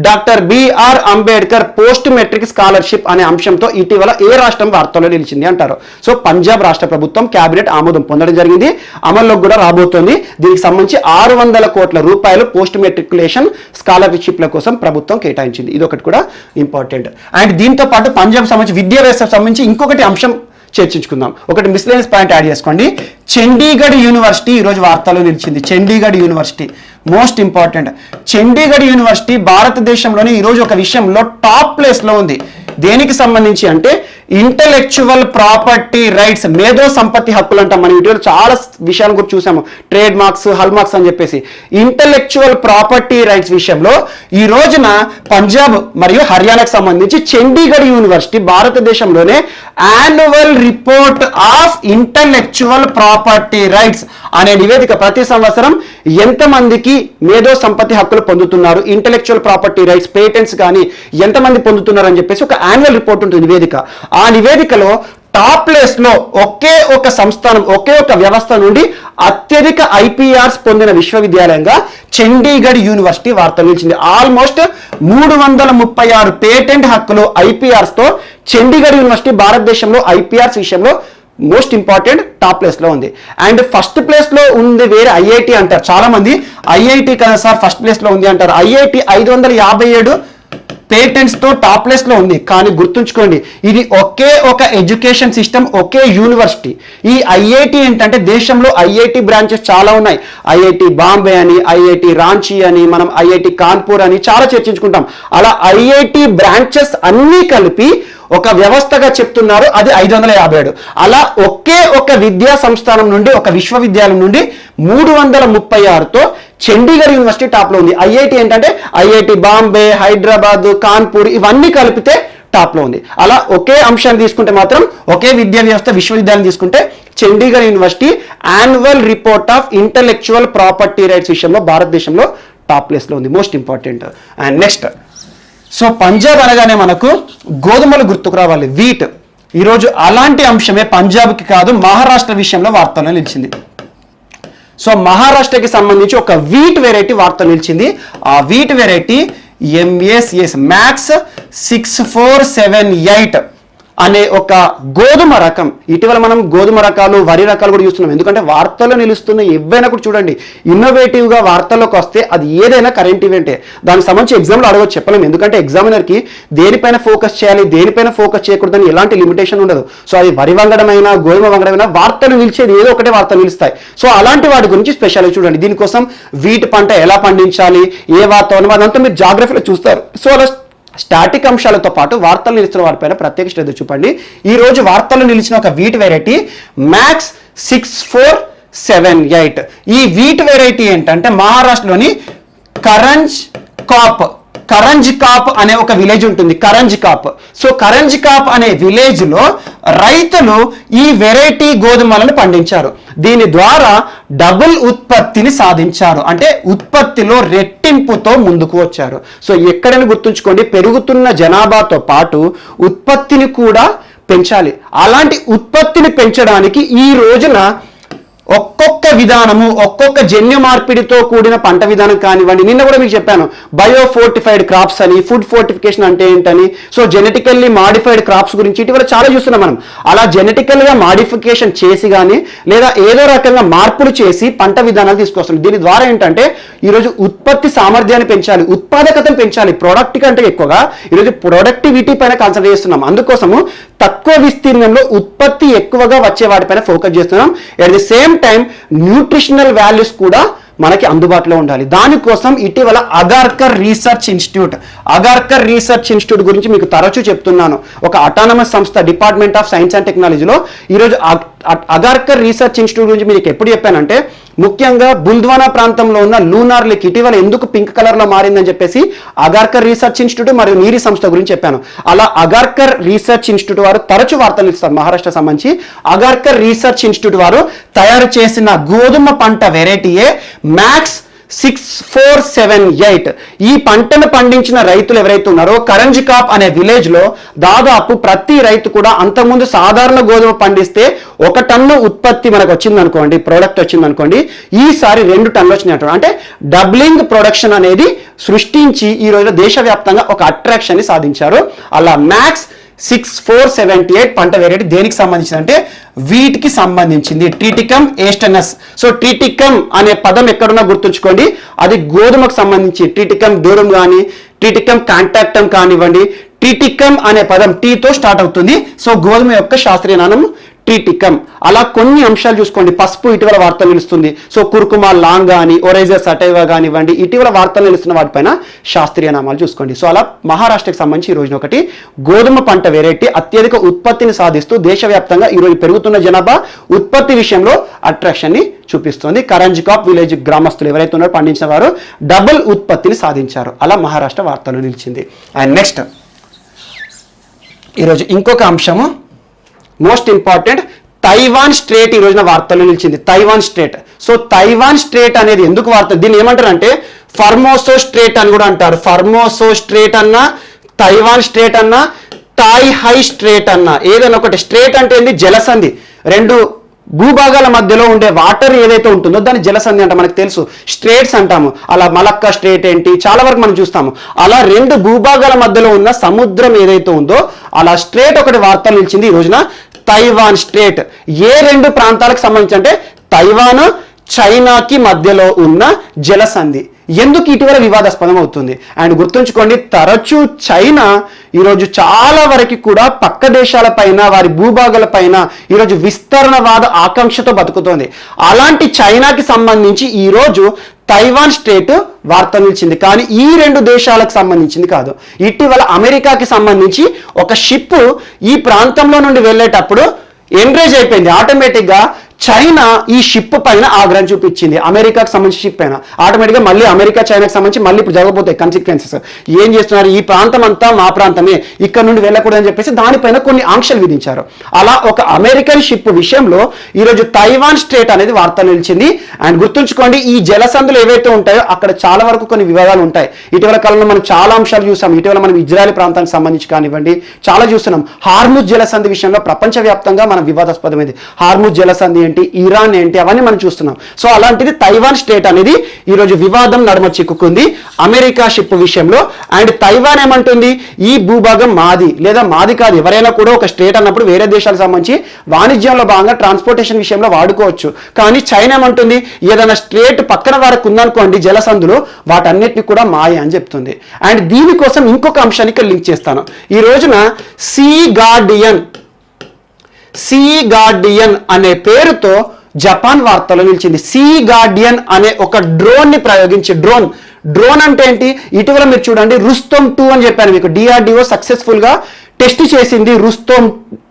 doctor BR Ambedkar post matric scholarship అనే అంశంతో ఇటీవల ఏ రాష్ట్రం వార్తల్లో నిలిచింది అంటారు. సో పంజాబ్ రాష్ట్ర ప్రభుత్వం క్యాబినెట్ ఆమోదం పొందడం జరిగింది, అమల్లోకి కూడా రాబోతోంది. దీనికి సంబంధించి 600 కోట్ల రూపాయలు పోస్ట్ మెట్రికులేషన్ స్కాలర్షిప్ల కోసం ప్రభుత్వం కేటాయించింది. ఇది ఒకటి కూడా ఇంపార్టెంట్. అండ్ దీంతో పాటు పంజాబ్ సంబంధించి విద్యా వ్యవస్థకు సంబంధించి ఇంకొకటి అంశం చర్చించుకుందాం. ఒకటి మిస్లేనియస్ పాయింట్ యాడ్ చేసుకోండి. చండీగఢ్ యూనివర్సిటీ ఈరోజు వార్తల్లో నిలిచింది. Chandigarh university most important. Chandigarh university భారతదేశంలోని ఈరోజు ఒక విషయంలో టాప్ ప్లేస్లో ఉంది. దేనికి సంబంధించి అంటే ఇంటలెక్చువల్ ప్రాపర్టీ రైట్స్, మేధో సంపత్తి హక్కులు అంటాం. మనం వీటిలో చాలా విషయాల గురించి చూసాము, ట్రేడ్ మార్క్స్, హల్ మార్క్స్ అని చెప్పేసి. ఇంటలెక్చువల్ ప్రాపర్టీ రైట్స్ విషయంలో ఈ రోజున పంజాబ్ మరియు హర్యానాకు సంబంధించి చండీగఢ్ యూనివర్సిటీ భారతదేశంలోనే annual report of intellectual property rights అనే నివేదిక ప్రతి సంవత్సరం ఎంతమందికి మేధో సంపత్తి హక్కులు పొందుతున్నారు, ఇంటలెక్చువల్ ప్రాపర్టీ రైట్స్, పేటెంట్స్ కానీ ఎంతమంది పొందుతున్నారు అని చెప్పేసి ఒక యాన్యువల్ రిపోర్ట్ ఉంటుంది నివేదిక. ఆ నివేదికలో టాప్ ప్లేస్ లో ఒకే ఒక సంస్థానం, ఒకే ఒక వ్యవస్థ నుండి అత్యధిక ఐపీఆర్స్ పొందిన విశ్వవిద్యాలయంగా చండీగఢ్ యూనివర్సిటీ వార్తలు నిలిచింది. ఆల్మోస్ట్ 336 పేటెంట్ హక్కులు ఐపీఆర్స్ తో చండీగఢ్ యూనివర్సిటీ భారతదేశంలో ఐపీఆర్స్ విషయంలో మోస్ట్ ఇంపార్టెంట్ టాప్ ప్లేస్ లో ఉంది. అండ్ ఫస్ట్ ప్లేస్ లో ఉంది వేరే ఐఐటి అంటారు చాలా మంది. ఐఐటి కదా సార్ ఫస్ట్ ప్లేస్ లో ఉంది అంటారు. ఐఐటి 557 పేటెంట్స్ తో టాప్ ప్లేస్ లో ఉంది. కానీ గుర్తుంచుకోండి, ఇది ఒకే ఒక ఎడ్యుకేషన్ సిస్టమ్, ఒకే యూనివర్సిటీ. ఈ ఐఐటి ఏంటంటే దేశంలో ఐఐటి బ్రాంచెస్ చాలా ఉన్నాయి. ఐఐటి బాంబే అని, ఐఐటి రాంచీ అని, మనం ఐఐటి కాన్పూర్ అని చాలా చర్చించుకుంటాం. అలా ఐఐటి బ్రాంచెస్ అన్నీ కలిపి ఒక వ్యవస్థగా చెప్తున్నారు, అది 557. అలా ఒకే ఒక విద్యా సంస్థానం నుండి, ఒక విశ్వవిద్యాలయం నుండి 336తో చండీగఢ్ యూనివర్సిటీ టాప్ లో ఉంది. ఐఐటి ఏంటంటే ఐఐటి బాంబే, హైదరాబాద్, కాన్పూర్ ఇవన్నీ కలిపితే టాప్ లో ఉంది. అలా ఒకే అంశాన్ని తీసుకుంటే మాత్రం, ఒకే విద్యా వ్యవస్థ విశ్వవిద్యాలయం తీసుకుంటే Chandigarh university annual report of intellectual property rights విషయంలో భారతదేశంలో టాప్ ప్లేస్ లో ఉంది. Most important. And next, so Punjab అనగానే మనకు గోధుమలు గుర్తుకు రావాలి, వీట్. ఈరోజు అలాంటి అంశమే పంజాబ్కి కాదు మహారాష్ట్ర విషయంలో వార్తల్లో నిలిచింది. సో మహారాష్ట్రకి సంబంధించి ఒక వీట్ వెరైటీ వార్త నిలిచింది. ఆ వీట్ వెరైటీ MACS మ్యాక్స్ 6478 అనే ఒక గోధుమ రకం. ఇటీవల మనం గోధుమ రకాలు, వరి రకాలు కూడా చూస్తున్నాం. ఎందుకంటే వార్తల్లో నిలుస్తున్న ఏవైనా కూడా చూడండి, ఇన్నోవేటివ్గా వార్తల్లోకి వస్తే అది ఏదైనా కరెంట్ ఈవెంటే. దానికి సంబంధించి ఎగ్జామ్లో అడగవచ్చు, చెప్పలేము. ఎందుకంటే ఎగ్జామినర్కి దేనిపైన ఫోకస్ చేయాలి, దేనిపైన ఫోకస్ చేయకూడదని ఎలాంటి లిమిటేషన్ ఉండదు. సో అది వరి వంగడమైనా, గోధుమ వంగడమైనా వార్తలు నిలిచేది ఏదో ఒకటే వార్తలు నిలుస్తాయి. సో అలాంటి వాటి గురించి స్పెషల్గా చూడండి. దీనికోసం వీటి పంట ఎలా పండించాలి, ఏ వాతావరణం, అదంతా మీరు జాగ్రఫీలో చూస్తారు. సో అలా స్టాటిక్ అంశాలతో పాటు వార్తలు నిలిచిన వారిపైన ప్రత్యేక శ్రద్ధ చూపండి. ఈ రోజు వార్తలు నిలిచిన ఒక వీట్ వెరైటీ మ్యాక్స్ 6478. ఈ వీట్ వెరైటీ ఏంటంటే మహారాష్ట్రలోని కరంజ్ కాప్ అనే ఒక విలేజ్ ఉంటుంది. కరంజ్ కాప్ అనే విలేజ్ లో రైతులు ఈ వెరైటీ గోధుమలను పండించారు. దీని ద్వారా డబుల్ ఉత్పత్తిని సాధించారు, అంటే ఉత్పత్తిలో రెట్టింపుతో ముందుకు వచ్చారు. సో ఎక్కడైనా గుర్తుంచుకోండి, పెరుగుతున్న జనాభాతో పాటు ఉత్పత్తిని కూడా పెంచాలి. అలాంటి ఉత్పత్తిని పెంచడానికి ఈ రోజున ఒక్కొక్క విధానము, ఒక్కొక్క జన్యు మార్పిడితో కూడిన పంట విధానం కానివ్వండి. నిన్న కూడా మీకు చెప్పాను బయో ఫోర్టిఫైడ్ క్రాప్స్ అని, ఫుడ్ ఫోర్టిఫికేషన్ అంటే ఏంటని. సో జెనెటికల్లీ మాడిఫైడ్ క్రాప్స్ గురించి ఇటీవల చాలా చూస్తున్నాం మనం. అలా జెనెటికల్గా మాడిఫికేషన్ చేసి కానీ లేదా ఏదో రకంగా మార్పులు చేసి పంట విధానాలు తీసుకొస్తున్నాం. దీని ద్వారా ఏంటంటే ఈరోజు ఉత్పత్తి సామర్థ్యాన్ని పెంచాలి, ఉత్పాదకతను పెంచాలి. ప్రొడక్ట్ కంటే ఎక్కువగా ఈరోజు ప్రొడక్టివిటీ పైన కాన్సన్ట్రేట్ చేస్తున్నాం. అందుకోసము తక్కువ విస్తీర్ణంలో ఉత్పత్తి ఎక్కువగా వచ్చే వాటిపైన ఫోకస్ చేస్తున్నాం. At the same time nutritional values కూడా మనకి అందుబాటులో ఉండాలి. దానికోసం ఇటీవల అగార్కర్ రీసెర్చ్ ఇన్స్టిట్యూట్ గురించి మీకు తరచూ చెప్తున్నాను. ఒక అటానమస్ సంస్థ, డిపార్ట్మెంట్ ఆఫ్ సైన్స్ అండ్ టెక్నాలజీలో ఈరోజు అగార్కర్ రీసెర్చ్ ఇన్స్టిట్యూట్ గురించి మీకు ఎప్పుడు చెప్పానంటే, ముఖ్యంగా బుల్ద్వానా ప్రాంతంలో ఉన్న లూనార్ లేక్ ఇటీవల ఎందుకు పింక్ కలర్ లో మారిందని చెప్పేసి అగార్కర్ రీసెర్చ్ ఇన్స్టిట్యూట్ మరియు నీరి సంస్థ గురించి చెప్పాను. అలా అగార్కర్ రీసెర్చ్ ఇన్స్టిట్యూట్ వారు తరచు వార్తలు ఇస్తారు మహారాష్ట్ర సంబంధించి. అగార్కర్ రీసెర్చ్ ఇన్స్టిట్యూట్ వారు తయారు చేసిన గోధుమ పంట వెరైటీయే మ్యాక్స్ 6478. ఈ పంటను పండించిన రైతులు ఎవరైతే ఉన్నారో కరంజ్ కాప్ అనే విలేజ్ లో దాదాపు ప్రతి రైతు కూడా అంతకుముందు సాధారణ గోధుమ పండిస్తే 1 టన్ను ఉత్పత్తి మనకు వచ్చిందనుకోండి, ప్రోడక్ట్ వచ్చిందనుకోండి, ఈసారి 2 టన్నులు వచ్చినట్టు, అంటే డబ్లింగ్ ప్రొడక్షన్ అనేది సృష్టించి ఈ రోజు దేశవ్యాప్తంగా ఒక అట్రాక్షన్ ని సాధించారు. అలా మ్యాక్స్ 6478 పంట వెరైటీ దేనికి సంబంధించింది అంటే వీటికి సంబంధించింది, ట్రిటికమ్ ఏస్టనస్. సో ట్రిటికమ్ అనే పదం ఎక్కడున్నా గుర్తుంచుకోండి, అది గోధుమకు సంబంధించి. ట్రిటికమ్ డ్యూరం కానీ, ట్రిటికమ్ కాంటాక్టమ్ కానివ్వండి, ట్రిటికమ్ అనే పదం టీతో స్టార్ట్ అవుతుంది. సో గోధుమ యొక్క శాస్త్రీయ నామం ట్రిటికమ్. అలా కొన్ని అంశాలు చూసుకోండి. పసుపు ఇటీవల వార్తలు నిలుస్తుంది. సో కుర్కుమా లాంగ్ కానీ, ఒరైజర్ సటైవా కానివ్వండి, ఇటీవల వార్తలు నిలుస్తున్న వాటిపైన శాస్త్రీయ నామాలు చూసుకోండి. సో అలా మహారాష్ట్రకి సంబంధించి ఈ రోజున ఒకటి గోధుమ పంట వెరైటీ అత్యధిక ఉత్పత్తిని సాధిస్తూ దేశవ్యాప్తంగా ఈరోజు పెరుగుతున్న జనాభా ఉత్పత్తి విషయంలో అట్రాక్షన్ ని చూపిస్తుంది. కరంజ్ కాప్ విలేజ్ గ్రామస్తులు ఎవరైతే ఉన్నారో పండించిన వారు డబుల్ ఉత్పత్తిని సాధించారు. అలా మహారాష్ట్ర వార్తలు నిలిచింది. అండ్ నెక్స్ట్ ఈరోజు ఇంకొక అంశము మోస్ట్ ఇంపార్టెంట్, తైవాన్ స్ట్రేట్ ఈ రోజున వార్తల్లో నిలిచింది. Taiwan straight. So Taiwan straight అనేది ఎందుకు వార్త, దీన్ని ఏమంటారు అంటే ఫర్మోసో స్ట్రేట్ అని కూడా అంటారు. ఫర్మోసో స్ట్రేట్ అన్నా, తైవాన్ స్ట్రేట్ అన్నా, తాయ్ హై స్ట్రేట్ అన్నా, ఏదైనా ఒకటి. స్ట్రేట్ అంటే ఏంది? జలసంధి. 2 భూభాగాల మధ్యలో ఉండే వాటర్ ఏదైతే ఉంటుందో దాన్ని జలసంధి అంటాం, మనకు తెలుసు. స్ట్రేట్స్ అంటాము. అలా మలక్కా స్ట్రేట్ ఏంటి చాలా వరకు మనం చూస్తాము. అలా 2 భూభాగాల మధ్యలో ఉన్న సముద్రం ఏదైతే ఉందో అలా స్ట్రేట్ ఒకటి వార్తలు నిలిచింది ఈ రోజున. తైవాన్ స్ట్రేట్ ఏ 2 ప్రాంతాలకు సంబంధించి అంటే తైవాన్, చైనాకి మధ్యలో ఉన్న జలసంధి. ఎందుకు ఇటీవల వివాదాస్పదం అవుతుంది? అండ్ గుర్తుంచుకోండి, తరచూ చైనా ఈరోజు చాలా వరకు కూడా పక్క దేశాల పైన, వారి భూభాగాల పైన ఈరోజు విస్తరణవాద ఆకాంక్షతో బతుకుతోంది. అలాంటి చైనాకి సంబంధించి ఈరోజు తైవాన్ స్ట్రేట్ వార్త నిలిచింది. కానీ ఈ 2 దేశాలకు సంబంధించింది కాదు. ఇటీవల అమెరికాకి సంబంధించి ఒక షిప్ ఈ ప్రాంతంలో నుండి వెళ్ళేటప్పుడు ఎండ్రేజ్ అయిపోయింది. ఆటోమేటిక్గా చైనా ఈ షిప్ పైన ఆగ్రహం చూపించింది. అమెరికాకు సంబంధించి షిప్ పైన ఆటోమేటిక్గా మళ్ళీ అమెరికా చైనాకి సంబంధించి మళ్ళీ ఇప్పుడు జరగబోతాయి కన్సిక్వెన్సెస్. ఏం చేస్తున్నారు? ఈ ప్రాంతం అంతా మా ప్రాంతమే, ఇక్కడ నుండి వెళ్ళకూడదని చెప్పేసి దానిపైన కొన్ని ఆంక్షలు విధించారు. అలా ఒక అమెరికన్ షిప్ విషయంలో ఈరోజు తైవాన్ స్ట్రేట్ అనేది వార్తలు నిలిచింది. అండ్ గుర్తుంచుకోండి, ఈ జలసంధులు ఏవైతే ఉంటాయో అక్కడ చాలా వరకు కొన్ని వివాదాలు ఉంటాయి. ఇటీవల కాలంలో మనం చాలా అంశాలు చూసాం. ఇటీవల మనం ఇజ్రాయెల్ ప్రాంతానికి సంబంధించి కానివ్వండి చాలా చూస్తున్నాం. హార్ముజ్ జలసంధి విషయంలో ప్రపంచవ్యాప్తంగా మనం వివాదాస్పదమైంది. హార్ముజ్ జలసంధి ఏంటి, ఇరాన్ ఏంటి, అవన్నీ మనం చూస్తున్నాం. సో అలాంటిది తైవాన్ స్టేట్ అనేది ఈరోజు వివాదం నడుమ చిక్కుకుంది అమెరికా షిప్ విషయంలో. అండ్ తైవాన్ ఏమంటుంది, ఈ భూభాగం మాది లేదా మాది కాదు. ఎవరైనా కూడా ఒక స్టేట్ అన్నప్పుడు వేరే దేశాలకు సంబంధించి వాణిజ్యంలో భాగంగా ట్రాన్స్పోర్టేషన్ విషయంలో వాడుకోవచ్చు. కానీ చైనా ఏమంటుంది, ఏదైనా స్టేట్ పక్కన వారికి ఉందనుకోండి జలసంధులు, వాటన్నిటిని కూడా మాయ అని చెప్తుంది. అండ్ దీనికోసం ఇంకొక అంశానికి లింక్ చేస్తాను. ఈ రోజున సీ గార్డియన్ అనే పేరుతో జపాన్ వార్తలో నిలిచింది. సీ గార్డియన్ అనే ఒక డ్రోన్ ని ప్రయోగించి, డ్రోన్ అంటే ఏంటి? ఇటీవల మీరు చూడండి రుస్తోమ్ 2 అని చెప్పాను మీకు, డిఆర్డిఓ సక్సెస్ఫుల్ గా టెస్ట్ చేసింది రుస్తోమ్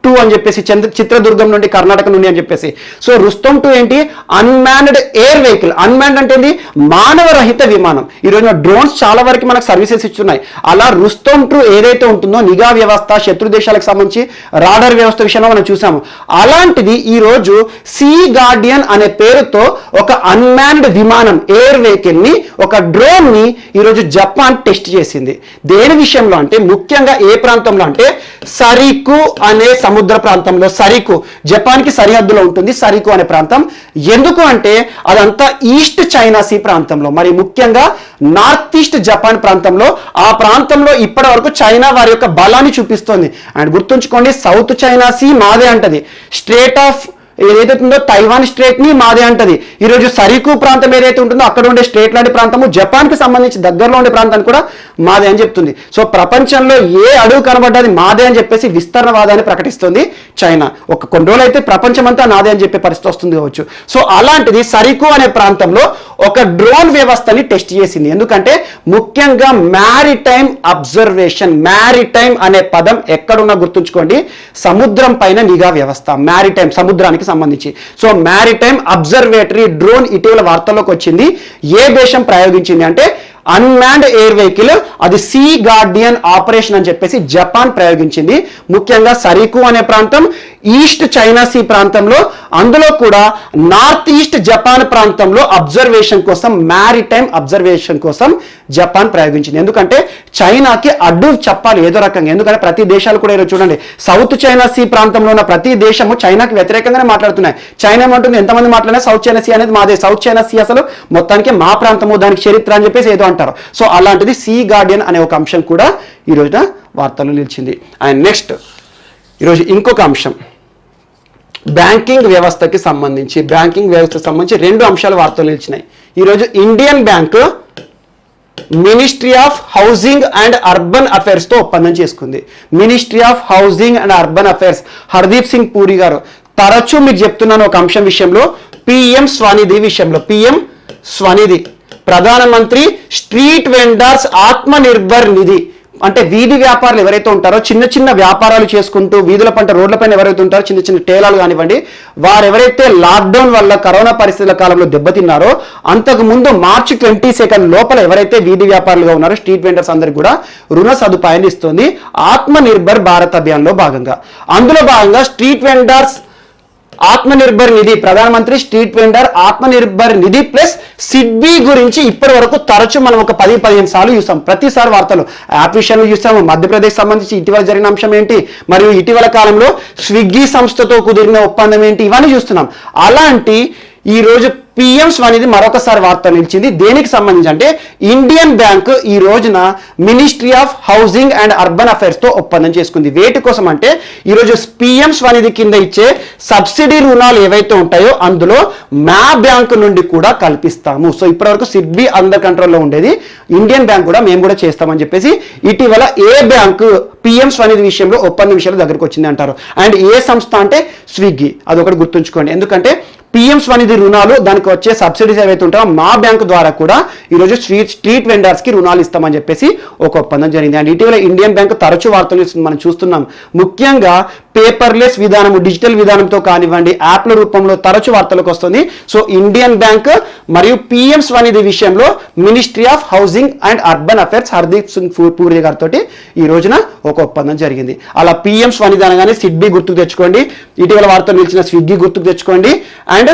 2 అని చెప్పేసి, చిత్రదుర్గం నుండి కర్ణాటక నుండి అని చెప్పేసి. సో రుస్తోమ్ 2 ఏంటి? Unmanned air vehicle. అన్మాన్డ్ అంటే ఏంటి? మానవ రహిత విమానం. ఈ రోజున డ్రోన్స్ చాలా వరకు మనకు సర్వీసెస్ ఇస్తున్నాయి. అలా రుస్తోమ్ 2 ఏదైతే ఉంటుందో నిఘా వ్యవస్థ, శత్రు దేశాలకు సంబంధించి రాడార్ వ్యవస్థ విషయంలో మనం చూసాము. అలాంటిది ఈ రోజు సీ గార్డియన్ అనే పేరుతో ఒక అన్మాన్డ్ విమానం, ఎయిర్ వెహికల్ ని, ఒక డ్రోన్ ని ఈరోజు జపాన్ టెస్ట్ చేసింది. దేని విషయంలో అంటే ముఖ్యంగా ఏ ప్రాంతంలో అంటే సరికు అనే సముద్ర ప్రాంతంలో. సరికు జపాన్కి సరిహద్దులో ఉంటుంది సరికు అనే ప్రాంతం. ఎందుకు అంటే అదంతా ఈస్ట్ చైనా సీ ప్రాంతంలో, మరి ముఖ్యంగా నార్త్ ఈస్ట్ జపాన్ ప్రాంతంలో. ఆ ప్రాంతంలో ఇప్పటి వరకు చైనా వారి యొక్క బలాన్ని చూపిస్తోంది. అండ్ గుర్తుంచుకోండి, సౌత్ చైనా సీ మాదే అంటది, స్ట్రేట్ ఆఫ్ ఏదైతే ఉందో తైవాన్ స్ట్రేట్ ని మాదే అంటది. ఈరోజు సరికు ప్రాంతం ఏదైతే ఉంటుందో అక్కడ ఉండే స్ట్రేట్ లాంటి ప్రాంతము జపాన్ కి సంబంధించి దగ్గరలో ఉండే ప్రాంతాన్ని కూడా మాదే అని చెప్తుంది. సో ప్రపంచంలో ఏ అడుగు కనబడ్డది మాదే అని చెప్పేసి విస్తరణవాదాన్ని ప్రకటిస్తుంది చైనా. కొన్ని రోజులు అయితే ప్రపంచమంతా నాదే అని చెప్పే పరిస్థితి వస్తుంది కావచ్చు. సో అలాంటిది సరికు అనే ప్రాంతంలో ఒక డ్రోన్ వ్యవస్థని టెస్ట్ చేసింది. ఎందుకంటే ముఖ్యంగా మ్యారిటైమ్ అబ్జర్వేషన్. మ్యారిటైమ్ అనే పదం ఎక్కడున్నా గుర్తుంచుకోండి, సముద్రం పైన నిఘా వ్యవస్థ. మ్యారిటైమ్ సముద్రానికి సంబంధించి. సో మ్యారిటైమ్ అబ్జర్వేటరీ డ్రోన్ ఇటీవల వార్తల్లోకి వచ్చింది. ఏ దేశం ప్రయోగించింది అంటే అన్మాన్డ్ ఎయిర్ వెహికల్, అది సీ గార్డియన్ ఆపరేషన్ అని చెప్పేసి జపాన్ ప్రయోగించింది. ముఖ్యంగా సరికు అనే ప్రాంతం ఈస్ట్ చైనా సీ ప్రాంతంలో, అందులో కూడా నార్త్ ఈస్ట్ జపాన్ ప్రాంతంలో అబ్జర్వేషన్ కోసం, మ్యారిటైమ్ అబ్జర్వేషన్ కోసం జపాన్ ప్రయోగించింది. ఎందుకంటే చైనాకి అడ్డు చెప్పాలి ఏదో రకంగా. ఎందుకంటే ప్రతి దేశాలు కూడా ఈరోజు చూడండి, సౌత్ చైనా సీ ప్రాంతంలో ఉన్న ప్రతి దేశము చైనాకి వ్యతిరేకంగానే మాట్లాడుతున్నాయి. చైనా ఏమంటుంది, ఎంతమంది మాట్లాడినా సౌత్ చైనా సీ అనేది మాదే, సౌత్ చైనా సీ అసలు మొత్తానికి మా ప్రాంతము, దానికి చరిత్ర అని చెప్పేసి ఏదో అంటారు. సో అలాంటిది సీ గార్డియన్ అనే ఒక అంశం కూడా ఈ రోజున వార్తల్లో నిలిచింది. అండ్ నెక్స్ట్ ఈరోజు ఇంకొక అంశం, బ్యాంకింగ్ వ్యవస్థకి సంబంధించి, బ్యాంకింగ్ వ్యవస్థకు సంబంధించి 2 అంశాలు వార్తలు నిలిచినాయి. ఈరోజు Indian bank ministry of housing and urban affairs తో ఒప్పందం చేసుకుంది. Ministry of housing and urban affairs, Hardeep Singh puri గారు. తరచూ మీకు చెప్తున్నాను ఒక అంశం విషయంలో, పిఎం స్వనిధి విషయంలో. పిఎం స్వనిధి, ప్రధానమంత్రి స్ట్రీట్ వెండర్స్ ఆత్మ నిర్భర్ నిధి. అంటే వీధి వ్యాపారులు ఎవరైతే ఉంటారో, చిన్న చిన్న వ్యాపారాలు చేసుకుంటూ వీధుల పంట రోడ్లపైన ఎవరైతే ఉంటారో, చిన్న చిన్న టేలాలు కానివ్వండి, వారు ఎవరైతే లాక్డౌన్ వల్ల కరోనా పరిస్థితుల కాలంలో దెబ్బతిన్నారో, అంతకు ముందు మార్చి 22 లోపల ఎవరైతే వీధి వ్యాపారులుగా ఉన్నారో స్ట్రీట్ వెండర్స్ అందరికి కూడా రుణ సదుపాయాన్ని ఇస్తుంది ఆత్మ నిర్భర్ భారత్ అభియాన్లో భాగంగా. అందులో భాగంగా స్ట్రీట్ వెండర్స్ ఆత్మనిర్భర్ నిధి, ప్రధానమంత్రి స్ట్రీట్ వెండర్ ఆత్మనిర్భర్ నిధి ప్లస్ సిడ్బీ గురించి ఇప్పటి వరకు తరచూ మనం ఒక 10-15 సార్లు చూసాం. ప్రతిసారి వార్తలు యాప్ విషయంలో చూసాము. మధ్యప్రదేశ్ సంబంధించి ఇటీవల జరిగిన అంశం ఏంటి, మరియు ఇటీవల కాలంలో స్విగ్గీ సంస్థతో కుదిరిన ఒప్పందం ఏంటి, ఇవన్నీ చూస్తున్నాం. అలాంటి ఈ రోజు పిఎం స్వనిధి మరొకసారి వార్త నిలిచింది. దేనికి సంబంధించి అంటే ఇండియన్ బ్యాంక్ ఈ రోజున ministry of housing and urban affairs తో ఒప్పందం చేసుకుంది. వేటి కోసం అంటే ఈరోజు పిఎం స్వనిధి కింద ఇచ్చే సబ్సిడీ రుణాలు ఏవైతే ఉంటాయో అందులో మా బ్యాంకు నుండి కూడా కల్పిస్తాము. సో ఇప్పటివరకు సిడ్బీ అండర్ కంట్రోల్లో ఉండేది, ఇండియన్ బ్యాంక్ కూడా మేము కూడా చేస్తామని చెప్పేసి ఇటీవల ఏ బ్యాంకు పిఎం స్వనిధి విషయంలో ఒప్పందం విషయంలో దగ్గరకు వచ్చింది అంటారు. అండ్ ఏ సంస్థ అంటే స్విగ్గీ, అదొకటి గుర్తుంచుకోండి. ఎందుకంటే పిఎం స్వనిధి రుణాలు, దానికి వచ్చే సబ్సిడీస్ ఏవైతే ఉంటాయో మా బ్యాంకు ద్వారా కూడా ఈరోజు స్ట్రీట్ వెండర్స్ కి రుణాలు ఇస్తామని చెప్పేసి ఒక ఒప్పందం జరిగింది. అండ్ ఇటీవల ఇండియన్ బ్యాంక్ తరచూ వార్తలు మనం చూస్తున్నాం. ముఖ్యంగా పేపర్లెస్ విధానము, డిజిటల్ విధానంతో కానివ్వండి, యాప్ల రూపంలో తరచూ వార్తలకు వస్తుంది. సో ఇండియన్ బ్యాంక్ మరియు పిఎం స్వనిధి విషయంలో ministry of housing and urban affairs Hardeep Singh puri గారితో ఈ రోజున ఒక ఒప్పందం జరిగింది. అలా పిఎం స్వనిధి అనగానే సిడ్బీ గుర్తుకు తెచ్చుకోండి, ఇటీవల వార్తలు నిలిచిన స్విగ్గీ గుర్తుకు తెచ్చుకోండి, అండ్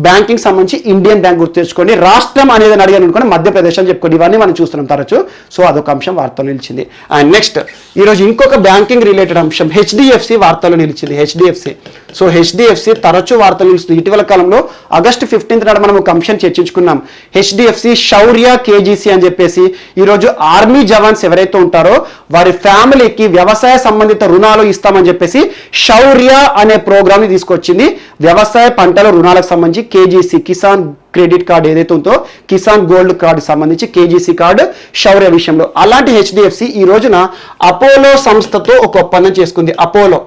బ్యాంకింగ్ సంబంధించి ఇండియన్ బ్యాంక్ గుర్తు తెచ్చుకోండి. రాష్ట్రం అనేది అడిగాను అనుకోండి మధ్యప్రదేశ్ అని చెప్పుకోండి. ఇవన్నీ మనం చూస్తున్నాం తరచు. సో అదొక అంశం వార్తలు నిలిచింది. అండ్ నెక్స్ట్ ఈరోజు ఇంకొక బ్యాంకింగ్ రిలేటెడ్ అంశం హెచ్డిఎఫ్సి వార్తలు నిలిచింది. హెచ్డిఎఫ్సి, సో హెచ్డిఎఫ్సి తరచు వార్తలు నిలుస్తుంది. ఇటీవల కాలంలో ఆగస్టు 15 నాడు మనం ఒక అంశం చర్చించుకున్నాం. హెచ్డిఎఫ్సి శౌర్య కేజీసీ అని చెప్పేసి ఈరోజు ఆర్మీ జవాన్స్ ఎవరైతే ఉంటారో వారి ఫ్యామిలీకి వ్యవసాయ సంబంధిత రుణాలు ఇస్తామని చెప్పేసి శౌర్య అనే ప్రోగ్రామ్ ని తీసుకొచ్చింది. వ్యవసాయ పంటల రుణాలకు సంబంధించి కేజీసీ, కిసాన్ క్రెడిట్ కార్డు ఏదైతే ఉందో, కిసాన్ గోల్డ్ కార్డు సంబంధించి కేజీసీ కార్డు శౌర్య విషయంలో. అలాంటి హెచ్డిఎఫ్సి ఈ రోజున అపోలో సంస్థతో ఒక ఒప్పందం చేసుకుంది. అపోలో,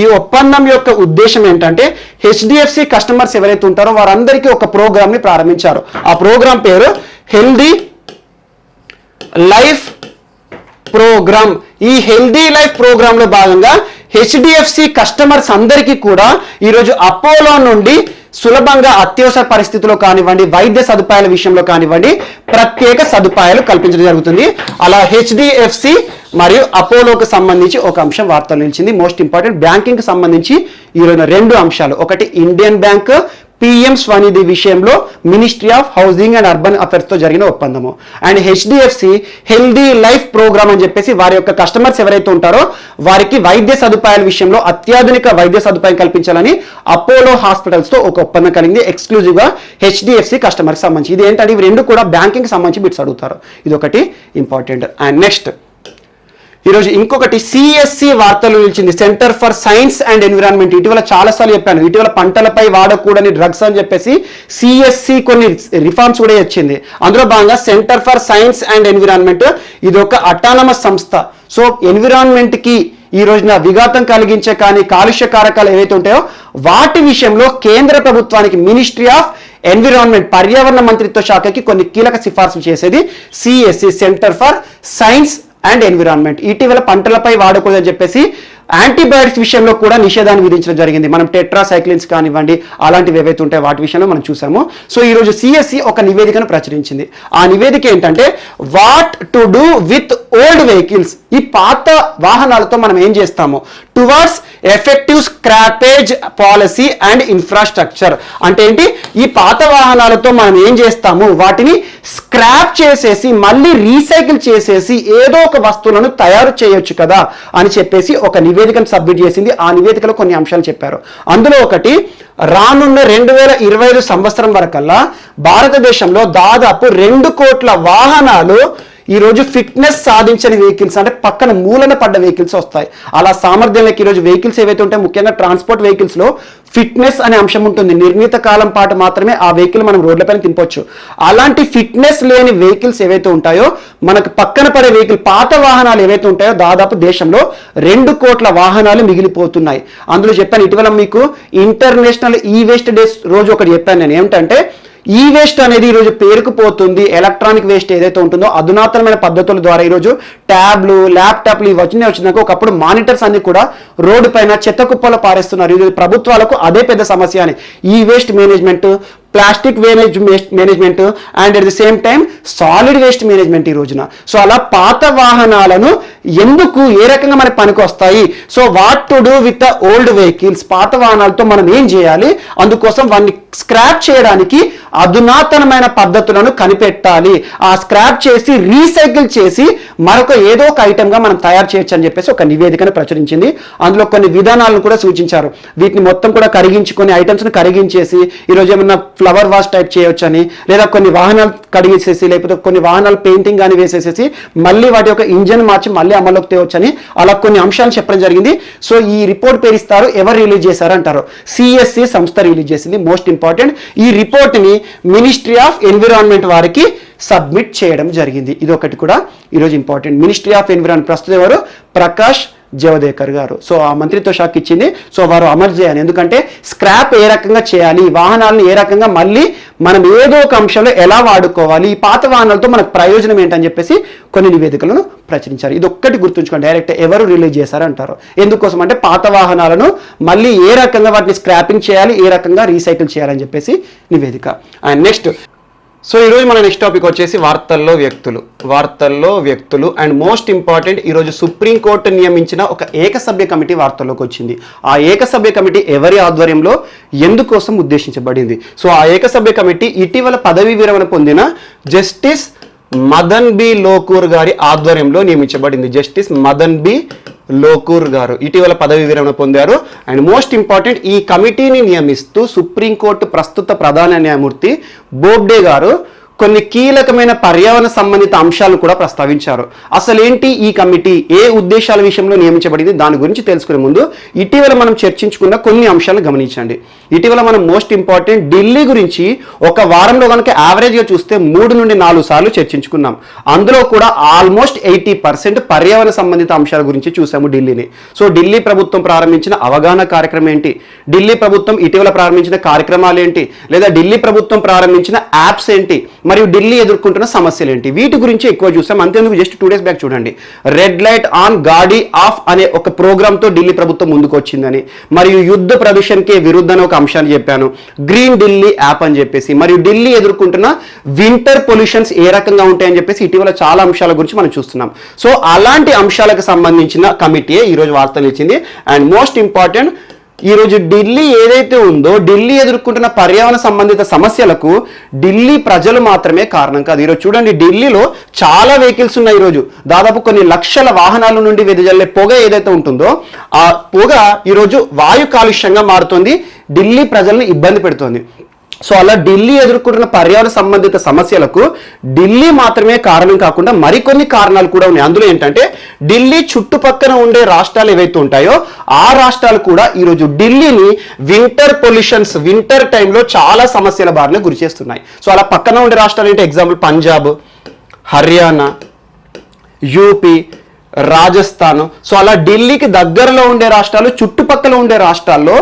ఈ ఒప్పందం యొక్క ఉద్దేశం ఏంటంటే హెచ్డిఎఫ్సి కస్టమర్స్ ఎవరైతే ఉంటారో వారందరికీ ఒక ప్రోగ్రామ్ ని ప్రారంభించారు. ఆ ప్రోగ్రామ్ పేరు హెల్దీ లైఫ్ ప్రోగ్రామ్. ఈ హెల్దీ లైఫ్ ప్రోగ్రామ్ లో భాగంగా హెచ్డిఎఫ్సి కస్టమర్స్ అందరికీ కూడా ఈరోజు అపోలో నుండి సులభంగా అత్యవసర పరిస్థితుల్లో కానివ్వండి, వైద్య సదుపాయాల విషయంలో కానివ్వండి, ప్రత్యేక సదుపాయాలు కల్పించడం జరుగుతుంది. అలా హెచ్డిఎఫ్సి మరియు అపోలోకి సంబంధించి ఒక అంశం వార్తలు నిలిచింది. మోస్ట్ ఇంపార్టెంట్ బ్యాంకింగ్ కి సంబంధించి ఈరోజు 2 అంశాలు. ఒకటి ఇండియన్ బ్యాంక్ పిఎం స్వనిధి విషయంలో ministry of housing and urban affairs తో జరిగిన ఒప్పందము, and HDFC healthy life program అని చెప్పేసి వారి యొక్క కస్టమర్స్ ఎవరైతే ఉంటారో వారికి వైద్య సదుపాయాల విషయంలో అత్యాధునిక వైద్య సదుపాయం కల్పించాలని అపోలో హాస్పిటల్స్ తో ఒక ఒప్పందం కలిగింది ఎక్స్క్లూజివ్ గా హెచ్డిఎఫ్సి కస్టమర్స్ సంబంధించి. ఇది ఏంటంటే ఇవి 2 కూడా బ్యాంకింగ్ సంబంధించి బిట్స్ అడుగుతారు. ఇది ఒకటి ఇంపార్టెంట్. అండ్ నెక్స్ట్ ఈరోజు ఇంకొకటి సిఎస్సి వార్తలు నిలిచింది, centre for science and environment. ఇటీవల చాలాసార్లు చెప్పాను, ఇటీవల పంటలపై వాడకూడని డ్రగ్స్ అని చెప్పేసి సిఎస్సి కొన్ని రిఫార్మ్స్ కూడా వచ్చింది. అందులో భాగంగా centre for science and environment ఇది ఒక అటానమస్ సంస్థ. సో ఎన్విరాన్మెంట్ కి ఈ రోజున విఘాతం కలిగించే కానీ కాలుష్య కారకాలు ఏవైతే ఉంటాయో వాటి విషయంలో కేంద్ర ప్రభుత్వానికి మినిస్ట్రీ ఆఫ్ ఎన్విరాన్మెంట్ పర్యావరణ మంత్రిత్వ శాఖకి కొన్ని కీలక సిఫార్సులు చేసేది CSC, centre for science and environment. ఇటీవల పంటలపై వాడకూడదని చెప్పేసి యాంటీబయాటిక్స్ విషయంలో కూడా నిషేధాన్ని విధించడం జరిగింది. మనం టెట్రాసైక్లిన్స్ కానివ్వండి అలాంటివి ఏవైతే ఉంటాయో వాటి విషయంలో మనం చూసాము. సో ఈరోజు సిఎస్సి ఒక నివేదికను ప్రచురించింది. ఆ నివేదిక ఏంటంటే what to do with old vehicles. ఈ పాత వాహనాలతో మనం ఏం చేస్తాము towards effective scrappage policy and infrastructure. అంటే ఏంటి, ఈ పాత వాహనాలతో మనం ఏం చేస్తాము వాటిని స్క్రాప్ చేసేసి మళ్ళీ రీసైకిల్ చేసేసి ఏదో ఒక వస్తువులను తయారు చేయొచ్చు కదా అని చెప్పేసి ఒక నివేదికను సబ్మిట్ చేసింది. ఆ నివేదికలో కొన్ని అంశాలు చెప్పారు. అందులో ఒకటి, రానున్న 2025 సంవత్సరం వరకల్లా భారతదేశంలో దాదాపు 2 కోట్ల వాహనాలు ఈరోజు ఫిట్నెస్ సాధించని వెహికల్స్, అంటే పక్కన మూలన పడ్డ వెహికల్స్ వస్తాయి. అలా సామర్థ్యంలోకి ఈరోజు వెహికల్స్ ఏవైతే ఉంటాయో ముఖ్యంగా ట్రాన్స్పోర్ట్ వెహికల్స్ లో ఫిట్నెస్ అనే అంశం ఉంటుంది. నిర్ణీత కాలం పాటు మాత్రమే ఆ వెహికల్ మనం రోడ్లపైన తిప్పొచ్చు. అలాంటి ఫిట్నెస్ లేని వెహికల్స్ ఏవైతే ఉంటాయో మనకు పక్కన పడే వెహికల్ పాత వాహనాలు ఏవైతే ఉంటాయో దాదాపు దేశంలో 2 కోట్ల వాహనాలు మిగిలిపోతున్నాయి. అందులో చెప్పాను ఇటీవల మీకు ఇంటర్నేషనల్ ఈ వేస్ట్ డేస్ రోజు ఒకటి చెప్పాను నేను. ఏమిటంటే ఈ వేస్ట్ అనేది ఈరోజు పేరుకుపోతుంది. ఎలక్ట్రానిక్ వేస్ట్ ఏదైతే ఉంటుందో అధునాతనమైన పద్ధతుల ద్వారా ఈరోజు ట్యాబ్లు, ల్యాప్టాప్లు ఇవి వచ్చినాక ఒకప్పుడు మానిటర్స్ అన్ని కూడా రోడ్డు పైన చెత్త కుప్పలో పారేస్తున్నారు. ఈరోజు ప్రభుత్వాలకు అదే పెద్ద సమస్య అని ఈ waste management, plastic management and at the same time solid waste management ఈ రోజున. సో అలా పాత వాహనాలను ఎందుకు ఏ రకంగా మనకి పనికి వస్తాయి, so what to do with the old vehicles, పాత వాహనాలతో మనం ఏం చేయాలి, అందుకోసం వాటిని స్క్రాప్ చేయడానికి అధునాతనమైన పద్ధతులను కనిపెట్టాలి. ఆ స్క్రాప్ చేసి రీసైకిల్ చేసి మరొక ఏదో ఒక ఐటమ్ గా మనం తయారు చేయొచ్చు అని చెప్పేసి ఒక నివేదికను ప్రచురించింది. అందులో కొన్ని విధానాలను కూడా సూచించారు. వీటిని మొత్తం కూడా కరిగించుకొని ఐటమ్స్ ను కరిగించేసి ఈరోజు ఏమన్నా ఫ్లవర్ వాష్ టైప్ చేయొచ్చని, లేదా కొన్ని వాహనాలు కడిగేసేసి లేకపోతే కొన్ని వాహనాలు పెయింటింగ్ కానీ వేసేసేసి మళ్ళీ వాటి యొక్క ఇంజన్ మార్చి మళ్ళీ అమల్లోకి తేవచ్చని అలా కొన్ని అంశాలు చెప్పడం జరిగింది. సో ఈ రిపోర్ట్ పేరు ఇస్తారు, ఎవరు రిలీజ్ చేశారు అంటారు, సిఎస్సి సంస్థ రిలీజ్ చేసింది. మోస్ట్ ఇంపార్టెంట్, ఈ రిపోర్ట్ ని మినిస్ట్రీ ఆఫ్ ఎన్విరాన్మెంట్ వారికి సబ్మిట్ చేయడం జరిగింది. ఇది ఒకటి కూడా ఈరోజు ఇంపార్టెంట్. మినిస్ట్రీ ఆఫ్ ఎన్విరాన్మెంట్ ప్రస్తుతం ఎవరు, ప్రకాష్ జవదేకర్ గారు. సో ఆ మంత్రిత్వ శాఖ ఇచ్చింది. సో వారు అమలు చేయాలి. ఎందుకంటే స్క్రాప్ ఏ రకంగా చేయాలి, వాహనాలను ఏ రకంగా మళ్ళీ మనం ఏదో ఒక అంశంలో ఎలా వాడుకోవాలి, ఈ పాత వాహనాలతో మనకు ప్రయోజనం ఏంటని చెప్పేసి కొన్ని నివేదికలను ప్రచురించారు. ఇది ఒక్కటి గుర్తుంచుకోండి, డైరెక్ట్ ఎవరు రిలీజ్ చేశారంటారు. ఎందుకోసం అంటే పాత వాహనాలను మళ్ళీ ఏ రకంగా వాటిని స్క్రాపింగ్ చేయాలి, ఏ రకంగా రీసైకిల్ చేయాలని చెప్పేసి నివేదిక. అండ్ నెక్స్ట్, సో ఈరోజు మన నెక్స్ట్ టాపిక్ వచ్చేసి వార్తల్లో వ్యక్తులు అండ్ మోస్ట్ ఇంపార్టెంట్, ఈరోజు సుప్రీంకోర్టు నియమించిన ఒక ఏకసభ్య కమిటీ వార్తల్లోకి వచ్చింది. ఆ ఏకసభ్య కమిటీ ఎవరి ఆధ్వర్యంలో, ఎందుకోసం ఉద్దేశించబడింది? సో ఆ ఏకసభ్య కమిటీ ఇటీవల పదవీ విరమణ పొందిన జస్టిస్ మదన్ బి లోకూర్ గారి ఆధ్వర్యంలో నియమించబడింది. జస్టిస్ మదన్ బి లోకూర్ గారు ఇటీవల పదవి విరమణ పొందారు. అండ్ మోస్ట్ ఇంపార్టెంట్, ఈ కమిటీని నియమిస్తూ సుప్రీంకోర్టు ప్రస్తుత ప్రధాన న్యాయమూర్తి బోబ్డే గారు కొన్ని కీలకమైన పర్యావరణ సంబంధిత అంశాలు కూడా ప్రస్తావించారు. అసలేంటి ఈ కమిటీ, ఏ ఉద్దేశాల విషయంలో నియమించబడింది, దాని గురించి తెలుసుకునే ముందు ఇటీవల మనం చర్చించుకున్న కొన్ని అంశాలను గమనించండి. ఇటీవల మనం మోస్ట్ ఇంపార్టెంట్ ఢిల్లీ గురించి ఒక వారంలో కనుక యావరేజ్గా చూస్తే 3 నుండి 4 సార్లు చర్చించుకున్నాం. అందులో కూడా ఆల్మోస్ట్ 80% పర్యావరణ సంబంధిత అంశాల గురించి చూసాము ఢిల్లీని. సో ఢిల్లీ ప్రభుత్వం ప్రారంభించిన అవగాహన కార్యక్రమం ఏంటి, ఢిల్లీ ప్రభుత్వం ఇటీవల ప్రారంభించిన కార్యక్రమాలు ఏంటి, లేదా ఢిల్లీ ప్రభుత్వం ప్రారంభించిన యాప్స్ ఏంటి, మరియు ఢిల్లీ ఎదుర్కొంటున్న సమస్యలు ఏంటి, వీటి గురించి ఎక్కువ చూస్తాం. అంతేందుకు జస్ట్ 2 days బ్యాక్ చూడండి, రెడ్ లైట్ ఆన్ గాడి ఆఫ్ అనే ఒక ప్రోగ్రామ్ తో ఢిల్లీ ప్రభుత్వం ముందుకు వచ్చిందని, మరియు యుద్ధ ప్రదూషణకే విరుద్ధ అని ఒక అంశాన్ని చెప్పాను, గ్రీన్ ఢిల్లీ యాప్ అని చెప్పేసి, మరియు ఢిల్లీ ఎదుర్కొంటున్న వింటర్ పొల్యూషన్స్ ఏ రకంగా ఉంటాయని చెప్పేసి ఇటీవల చాలా అంశాల గురించి మనం చూస్తున్నాం. సో అలాంటి అంశాలకు సంబంధించిన కమిటీ ఈరోజు వార్తలు ఇచ్చింది. అండ్ మోస్ట్ ఇంపార్టెంట్, ఈరోజు ఢిల్లీ ఏదైతే ఉందో, ఢిల్లీ ఎదుర్కొంటున్న పర్యావరణ సంబంధిత సమస్యలకు ఢిల్లీ ప్రజలు మాత్రమే కారణం కాదు. ఈరోజు చూడండి, ఢిల్లీలో చాలా వెహికల్స్ ఉన్నాయి. ఈరోజు దాదాపు కొన్ని లక్షల వాహనాల నుండి వెదజల్లే పొగ ఏదైతే ఉంటుందో, ఆ పొగ ఈరోజు వాయు కాలుష్యంగా మారుతుంది, ఢిల్లీ ప్రజల్ని ఇబ్బంది పెడుతుంది. సో అలా ఢిల్లీ ఎదుర్కొంటున్న పర్యావరణ సంబంధిత సమస్యలకు ఢిల్లీ మాత్రమే కారణం కాకుండా మరికొన్ని కారణాలు కూడా ఉన్నాయి. అందులో ఏంటంటే, ఢిల్లీ చుట్టుపక్కల ఉండే రాష్ట్రాలు ఏవైతే ఉంటాయో ఆ రాష్ట్రాలు కూడా ఈరోజు ఢిల్లీని వింటర్ పొల్యూషన్స్, వింటర్ టైంలో చాలా సమస్యల బారిన గురి చేస్తున్నాయి. సో అలా పక్కన ఉండే రాష్ట్రాలు ఏంటి, example Punjab, Haryana, UP, Rajasthan. So అలా ఢిల్లీకి దగ్గరలో ఉండే రాష్ట్రాలు, చుట్టుపక్కల ఉండే రాష్ట్రాల్లో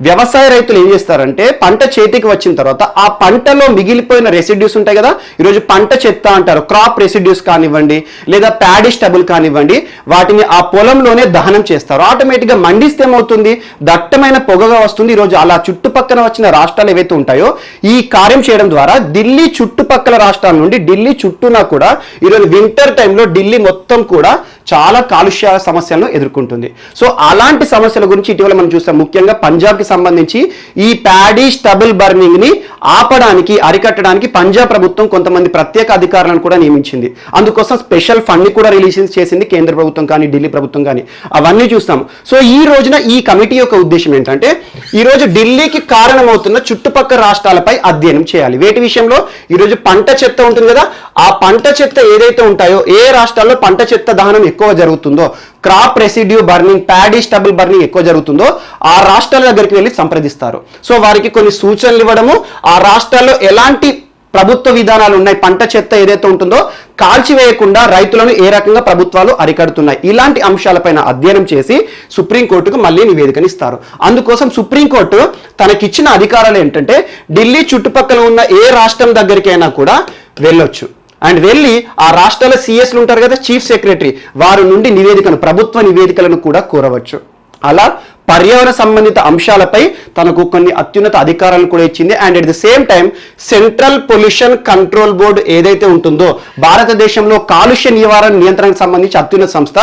వ్యవసాయ రైతులు ఏం చేస్తారంటే, పంట చేతికి వచ్చిన తర్వాత ఆ పంటలో మిగిలిపోయిన రెసిడ్యూస్ ఉంటాయి కదా, ఈరోజు పంట చెత్త అంటారు, క్రాప్ రెసిడ్యూస్ కానివ్వండి లేదా ప్యాడీ స్టబుల్ కానివ్వండి, వాటిని ఆ పొలంలోనే దహనం చేస్తారు. ఆటోమేటిక్గా మండిస్తే ఏమవుతుంది, దట్టమైన పొగగా వస్తుంది. ఈరోజు అలా చుట్టుపక్కల వచ్చిన రాష్ట్రాలు ఏవైతే ఉంటాయో ఈ కార్యం చేయడం ద్వారా ఢిల్లీ చుట్టుపక్కల రాష్ట్రాల నుండి ఢిల్లీ చుట్టూనా కూడా ఈరోజు వింటర్ టైంలో ఢిల్లీ మొత్తం కూడా చాలా కాలుష్య సమస్యలను ఎదుర్కొంటుంది. సో అలాంటి సమస్యల గురించి ఇటీవల మనం చూస్తాం. ముఖ్యంగా పంజాబ్కి సంబంధించి ఈ ప్యాడీ స్టబుల్ బర్నింగ్ ని ఆపడానికి, అరికట్టడానికి పంజాబ్ ప్రభుత్వం కొంతమంది ప్రత్యేక అధికారులను కూడా నియమించింది. అందుకోసం స్పెషల్ ఫండ్ ని కూడా రిలీజ్ చేసింది కేంద్ర ప్రభుత్వం కానీ ఢిల్లీ ప్రభుత్వం కానీ, అవన్నీ చూస్తాం. సో ఈ రోజున ఈ కమిటీ యొక్క ఉద్దేశం ఏంటంటే, ఈ రోజు ఢిల్లీకి కారణమవుతున్న చుట్టుపక్కల రాష్ట్రాలపై అధ్యయనం చేయాలి. వేటి విషయంలో, ఈరోజు పంట చెత్త ఉంటుంది కదా, ఆ పంట చెత్త ఏదైతే ఉంటాయో, ఏ రాష్ట్రాల్లో పంట చెత్త దహనం ఎక్కువ జరుగుతుందో, crop residue burning, paddy stubble burning ఎక్కువ జరుగుతుందో ఆ రాష్ట్రాల దగ్గరికి వెళ్ళి సంప్రదిస్తారు. సో వారికి కొన్ని సూచనలు ఇవ్వడము, ఆ రాష్ట్రాల్లో ఎలాంటి ప్రభుత్వ విధానాలు ఉన్నాయి, పంట చెత్త ఏదైతే ఉంటుందో కాల్చివేయకుండా రైతులను ఏ రకంగా ప్రభుత్వాలు అరికడుతున్నాయి, ఇలాంటి అంశాలపైన అధ్యయనం చేసి సుప్రీంకోర్టుకు మళ్ళీ నివేదికను ఇస్తారు. అందుకోసం సుప్రీంకోర్టు తనకిచ్చిన అధికారాలు ఏంటంటే, ఢిల్లీ చుట్టుపక్కల ఉన్న ఏ రాష్ట్రం దగ్గరికైనా కూడా వెళ్ళొచ్చు. అండ్ వెళ్ళి ఆ రాష్ట్రాల సిఎస్లు ఉంటారు కదా, చీఫ్ సెక్రటరీ, వారి నుండి నివేదికను, ప్రభుత్వ నివేదికలను కూడా కోరవచ్చు. అలా పర్యావరణ సంబంధిత అంశాలపై తనకు కొన్ని అత్యున్నత అధికారాలను కూడా ఇచ్చింది. And at the same time central pollution control board ఏదైతే ఉంటుందో, భారతదేశంలో కాలుష్య నియంత్రణకు సంబంధించి అత్యున్నత సంస్థ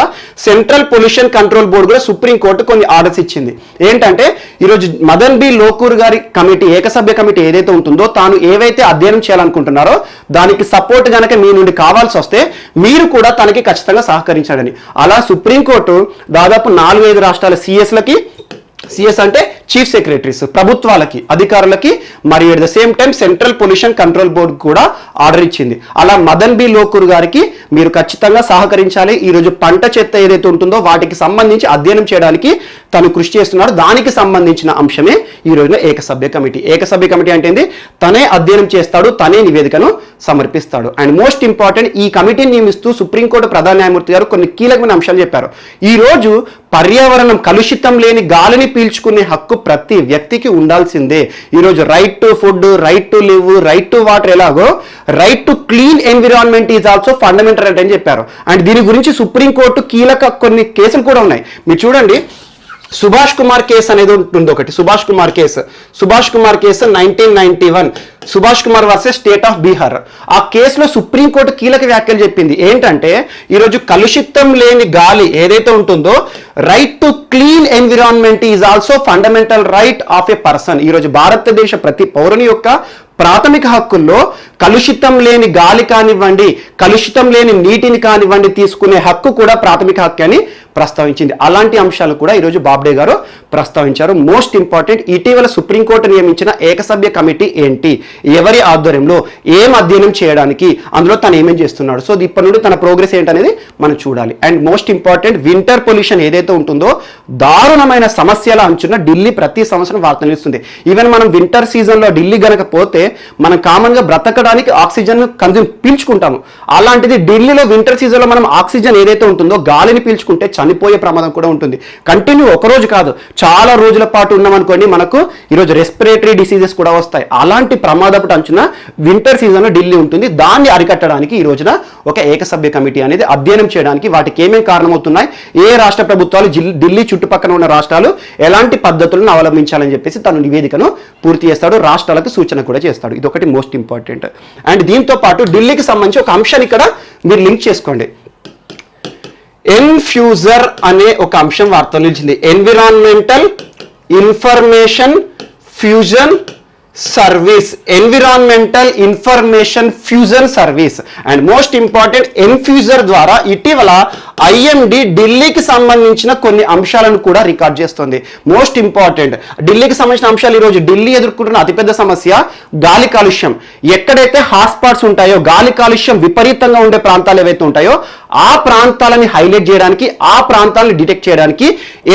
సెంట్రల్ పొల్యూషన్ కంట్రోల్ బోర్డు కూడా సుప్రీంకోర్టు కొన్ని ఆర్డర్స్ ఇచ్చింది. ఏంటంటే, ఈరోజు మదన్ బి లోకూర్ గారి కమిటీ, ఏకసభ్య కమిటీ ఏదైతే ఉంటుందో, తాను ఏవైతే అధ్యయనం చేయాలనుకుంటున్నారో దానికి సపోర్ట్ కనుక మీ నుండి కావాల్సి వస్తే మీరు కూడా తనకి ఖచ్చితంగా సహకరించాలని, అలా సుప్రీంకోర్టు దాదాపు 4-5 రాష్ట్రాల సిఎస్లకి, సిఎస్ అంటే చీఫ్ సెక్రటరీస్, ప్రభుత్వాలకి, అధికారులకి, మరియు at the same time central pollution control board కూడా ఆర్డర్ ఇచ్చింది. అలా మదన్ బి లోకూర్ గారికి మీరు ఖచ్చితంగా సహకరించాలి. ఈరోజు పంట చెత్త ఏదైతే ఉంటుందో వాటికి సంబంధించి అధ్యయనం చేయడానికి తను కృషి చేస్తున్నాడు. దానికి సంబంధించిన అంశమే ఈ రోజున ఏకసభ్య కమిటీ. ఏకసభ్య కమిటీ అంటే ఏంటి, తనే అధ్యయనం చేస్తాడు, తనే నివేదికను సమర్పిస్తాడు. అండ్ మోస్ట్ ఇంపార్టెంట్, ఈ కమిటీని నియమిస్తూ సుప్రీంకోర్టు ప్రధాన న్యాయమూర్తి గారు కొన్ని కీలకమైన అంశాలు చెప్పారు. ఈ రోజు పర్యావరణం, కలుషితం లేని గాలిని పీల్చుకునే హక్కు ప్రతి వ్యక్తికి ఉండాల్సిందే. ఈరోజు right to food, right to live, right to water ఎలాగో right to clean environment is also fundamental right అని చెప్పారు. అండ్ దీని గురించి సుప్రీంకోర్టు కీలక కొన్ని కేసులు కూడా ఉన్నాయి. మీరు చూడండి, సుభాష్ కుమార్ కేసు అనేది ఉంటుంది ఒకటి, Subhash Kumar case 1991, Subhash Kumar versus state of Bihar. ఆ కేసులో సుప్రీంకోర్టు కీలక వ్యాఖ్యలు చెప్పింది. ఏంటంటే, ఈరోజు కలుషితం లేని గాలి ఏదైతే ఉంటుందో, right to clean environment is also fundamental right of A person. ఈరోజు భారతదేశ ప్రతి పౌరుని యొక్క ప్రాథమిక హక్కుల్లో కలుషితం లేని గాలి కానివ్వండి, కలుషితం లేని నీటిని కానివ్వండి తీసుకునే హక్కు కూడా ప్రాథమిక హక్కు అని ప్రస్తావించింది. అలాంటి అంశాలు కూడా ఈరోజు బాబ్డే గారు ప్రస్తావించారు. మోస్ట్ ఇంపార్టెంట్, ఇటీవల సుప్రీంకోర్టు నియమించిన ఏకసభ్య కమిటీ ఏంటి, ఎవరి ఆధ్వర్యంలో, ఏం అధ్యయనం చేయడానికి, అందులో తను ఏమేం చేస్తున్నాడు. సో ఇప్పటి నుండి తన ప్రోగ్రెస్ ఏంటనేది మనం చూడాలి. And most important, winter pollution ఏదైతే ఉంటుందో దారుణమైన సమస్యల అంచున ఢిల్లీ ప్రతి సంవత్సరం వార్తలు ఇస్తుంది. ఈవెన్ మనం వింటర్ సీజన్లో ఢిల్లీ గనక పోతే మనం కామన్గా బ్రతకడానికి ఆక్సిజన్ పీల్చుకుంటాము. అలాంటిది ఢిల్లీలో వింటర్ సీజన్లో మనం ఆక్సిజన్ ఏదైతే ఉంటుందో గాలిని పీల్చుకుంటే చనిపోయే ప్రమాదం కూడా ఉంటుంది. కంటిన్యూ ఒక రోజు కాదు, చాలా రోజుల పాటు ఉన్నామనుకోండి, మనకు ఈరోజు రెస్పిరేటరీ డిసీజెస్ కూడా వస్తాయి. అలాంటి ప్రమాదపు అంచున వింటర్ సీజన్లో ఢిల్లీ ఉంటుంది. దాన్ని అరికట్టడానికి ఈ రోజున ఒక ఏకసభ్య కమిటీ అనేది అధ్యయనం చేయడానికి వాటికి ఏమేమి కారణమవుతున్నాయి, ఏ రాష్ట్ర ప్రభుత్వాలు ఢిల్లీ చుట్టుపక్కల ఉన్న రాష్ట్రాలు ఎలాంటి పద్ధతులను అవలంబించాలని చెప్పేసి తను నివేదికను పూర్తి చేస్తాడు, రాష్ట్రాలకు సూచన కూడా చేస్తాడు. ఇది ఒకటి మోస్ట్ ఇంపార్టెంట్. అండ్ దీంతో పాటు ఢిల్లీకి సంబంధించి ఒక అంశాన్ని ఇక్కడ మీరు లింక్ చేసుకోండి. ఎన్ఫ్యూజర్ అనే ఒక అంశం వార్తలు నిలిచింది. Environmental information fusion service, environmental information fusion service. And most important, ఎన్ఫ్యూజర్ ద్వారా ఇటీవల ఐఎండి ఢిల్లీకి సంబంధించిన కొన్ని అంశాలను కూడా రికార్డ్ చేస్తుంది. మోస్ట్ ఇంపార్టెంట్, ఢిల్లీకి సంబంధించిన అంశాలు. ఈరోజు ఢిల్లీ ఎదుర్కొంటున్న అతిపెద్ద సమస్య గాలి కాలుష్యం. ఎక్కడైతే హాట్స్పాట్స్ ఉంటాయో, గాలి కాలుష్యం విపరీతంగా ఉండే ప్రాంతాలు ఏవైతే ఉంటాయో ఆ ప్రాంతాలని హైలైట్ చేయడానికి, ఆ ప్రాంతాలను డిటెక్ట్ చేయడానికి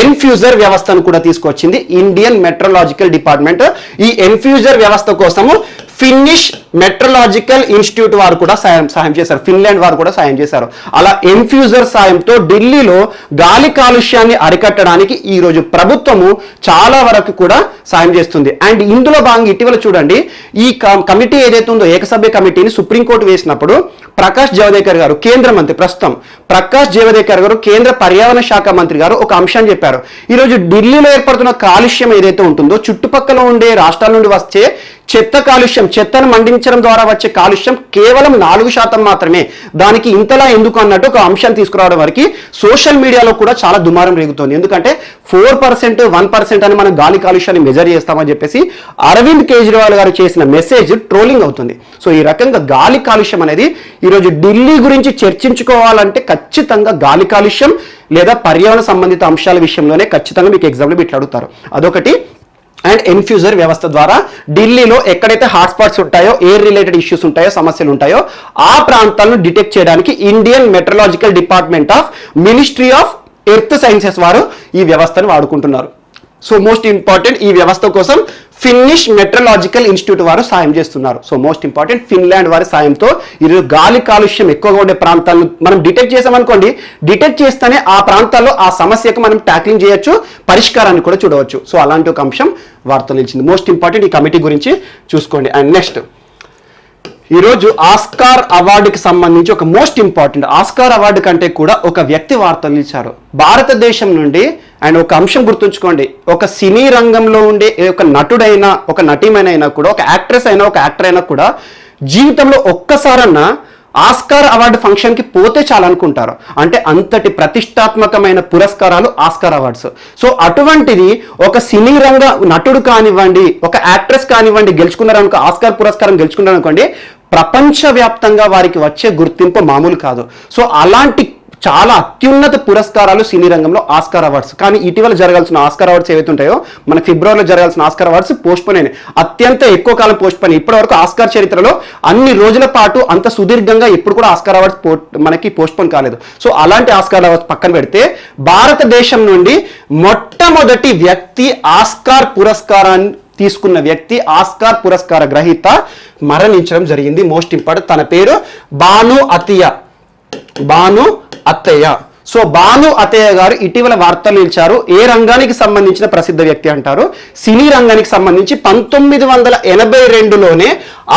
ఎన్ఫ్యూజర్ వ్యవస్థను కూడా తీసుకొచ్చింది ఇండియన్ మెట్రలాజికల్ డిపార్ట్మెంట్. ఈ ఎన్ఫ్యూజర్ వ్యవస్థ కోసము ఫిన్నిష్ మెట్రలాజికల్ ఇన్స్టిట్యూట్ వారు కూడా సాయం చేశారు, ఫిన్లాండ్ వారు కూడా సాయం చేశారు. అలా ఎన్ఫ్యూజర్ సాయంతో ఢిల్లీలో గాలి కాలుష్యాన్ని అరికట్టడానికి ఈ రోజు ప్రభుత్వము చాలా వరకు కూడా సాయం చేస్తుంది. అండ్ ఇందులో భాగంగా ఇటీవల చూడండి, ఈ కమిటీ ఏదైతే ఉందో ఏకసభ్య కమిటీని సుప్రీంకోర్టు వేసినప్పుడు ప్రకాష్ జవదేకర్ గారు, కేంద్ర మంత్రి ప్రస్తుతం ప్రకాష్ జవదేకర్ గారు, కేంద్ర పర్యావరణ శాఖ మంత్రి గారు ఒక అంశాన్ని చెప్పారు. ఈరోజు ఢిల్లీలో ఏర్పడుతున్న కాలుష్యం ఏదైతే ఉంటుందో, చుట్టుపక్కల ఉండే రాష్ట్రాల నుండి వచ్చే చెత్త కాలుష్యం, చెత్తను మండించడం ద్వారా వచ్చే కాలుష్యం కేవలం 4% మాత్రమే. దానికి ఇంతలా ఎందుకు అన్నట్టు ఒక అంశాన్ని తీసుకురావడం వరకు సోషల్ మీడియాలో కూడా చాలా దుమారం రేగుతోంది. ఎందుకంటే 4%, 1% అని మనం గాలి కాలుష్యాన్ని మెజర్ చేస్తామని చెప్పేసి అరవింద్ కేజ్రీవాల్ గారు చేసిన మెసేజ్ ట్రోలింగ్ అవుతుంది. సో ఈ రకంగా గాలి కాలుష్యం అనేది ఈరోజు ఢిల్లీ గురించి చర్చించుకోవాలంటే ఖచ్చితంగా గాలి కాలుష్యం లేదా పర్యావరణ సంబంధిత అంశాల విషయంలోనే ఖచ్చితంగా మీకు ఎగ్జామ్లో ఇట్లా అడుగుతారు. అదొకటి. అండ్ ఎన్ఫ్యూజర్ వ్యవస్థ ద్వారా ఢిల్లీలో ఎక్కడైతే హాట్స్పాట్స్ ఉంటాయో, ఎయిర్ రిలేటెడ్ ఇష్యూస్ ఉంటాయో, సమస్యలు ఉంటాయో ఆ ప్రాంతాలను డిటెక్ట్ చేయడానికి Indian metrological department of ministry of earth sciences వారు ఈ వ్యవస్థను వాడుకుంటున్నారు. సో మోస్ట్ ఇంపార్టెంట్, ఈ వ్యవస్థ కోసం ఫిన్నిష్ మెట్రలాజికల్ ఇన్స్టిట్యూట్ వారు సాయం చేస్తున్నారు. సో మోస్ట్ ఇంపార్టెంట్, ఫిన్లాండ్ వారి సాయంతో ఈరోజు గాలి కాలుష్యం ఎక్కువగా ఉండే ప్రాంతాలను మనం డిటెక్ట్ చేసామనుకోండి, డిటెక్ట్ చేస్తేనే ఆ ప్రాంతాల్లో ఆ సమస్యకు మనం ట్యాక్లింగ్ చేయొచ్చు, పరిష్కారాన్ని కూడా చూడవచ్చు. సో అలాంటి ఒక అంశం వార్తలు నిలిచింది. మోస్ట్ ఇంపార్టెంట్, ఈ కమిటీ గురించి చూసుకోండి. అండ్ నెక్స్ట్, ఈరోజు ఆస్కార్ అవార్డుకి సంబంధించి ఒక మోస్ట్ ఇంపార్టెంట్, ఆస్కార్ అవార్డు కంటే కూడా ఒక వ్యక్తి వార్తలు నిలిచారు భారతదేశం నుండి. అండ్ ఒక అంశం గుర్తుంచుకోండి, ఒక సినీ రంగంలో ఉండే ఒక నటుడైనా, ఒక నటీమైనా కూడా, ఒక యాక్ట్రెస్ అయినా, ఒక యాక్టర్ అయినా కూడా జీవితంలో ఒక్కసారన్నా ఆస్కార్ అవార్డు ఫంక్షన్కి పోతే చాలనుకుంటారు. అంటే అంతటి ప్రతిష్టాత్మకమైన పురస్కారాలు ఆస్కార్ అవార్డ్స్. సో అటువంటిది ఒక సినీ రంగ నటుడు కానివ్వండి, ఒక యాక్ట్రెస్ కానివ్వండి గెలుచుకున్నారనుకో, ఆస్కార్ పురస్కారం గెలుచుకున్నారనుకోండి, ప్రపంచవ్యాప్తంగా వారికి వచ్చే గుర్తింపు మామూలు కాదు. సో అలాంటి చాలా అత్యున్నత పురస్కారాలు సినీ రంగంలో ఆస్కార్ అవార్డ్స్. కానీ ఇటీవల జరగాల్సిన ఆస్కార్ అవార్డ్స్ ఏవైతే ఉంటాయో, మనకి ఫిబ్రవరిలో జరగాల్సిన ఆస్కార్ అవార్డ్స్ పోస్ట్ పోన్ అయినాయి. అత్యంత ఎక్కువ కాలం పోస్ట్ పోన్. ఇప్పటి వరకు ఆస్కార్ చరిత్రలో అన్ని రోజుల పాటు అంత సుదీర్ఘంగా ఎప్పుడు కూడా ఆస్కార్ అవార్డ్స్ మనకి పోస్ట్ పోన్ కాలేదు. సో అలాంటి ఆస్కార్ అవార్డ్స్ పక్కన పెడితే, భారతదేశం నుండి మొట్టమొదటి వ్యక్తి ఆస్కార్ పురస్కారాన్ని తీసుకున్న వ్యక్తి, ఆస్కార్ పురస్కార గ్రహీత మరణించడం జరిగింది. మోస్ట్ ఇంపార్టెంట్, తన పేరు భాను అత్తయ్య. సో భాను అత్తయ్య గారు ఇటీవల వార్తలు నిలిచారు. ఏ రంగానికి సంబంధించిన ప్రసిద్ధ వ్యక్తి అంటారు? సినీ రంగానికి సంబంధించి 1982లోనే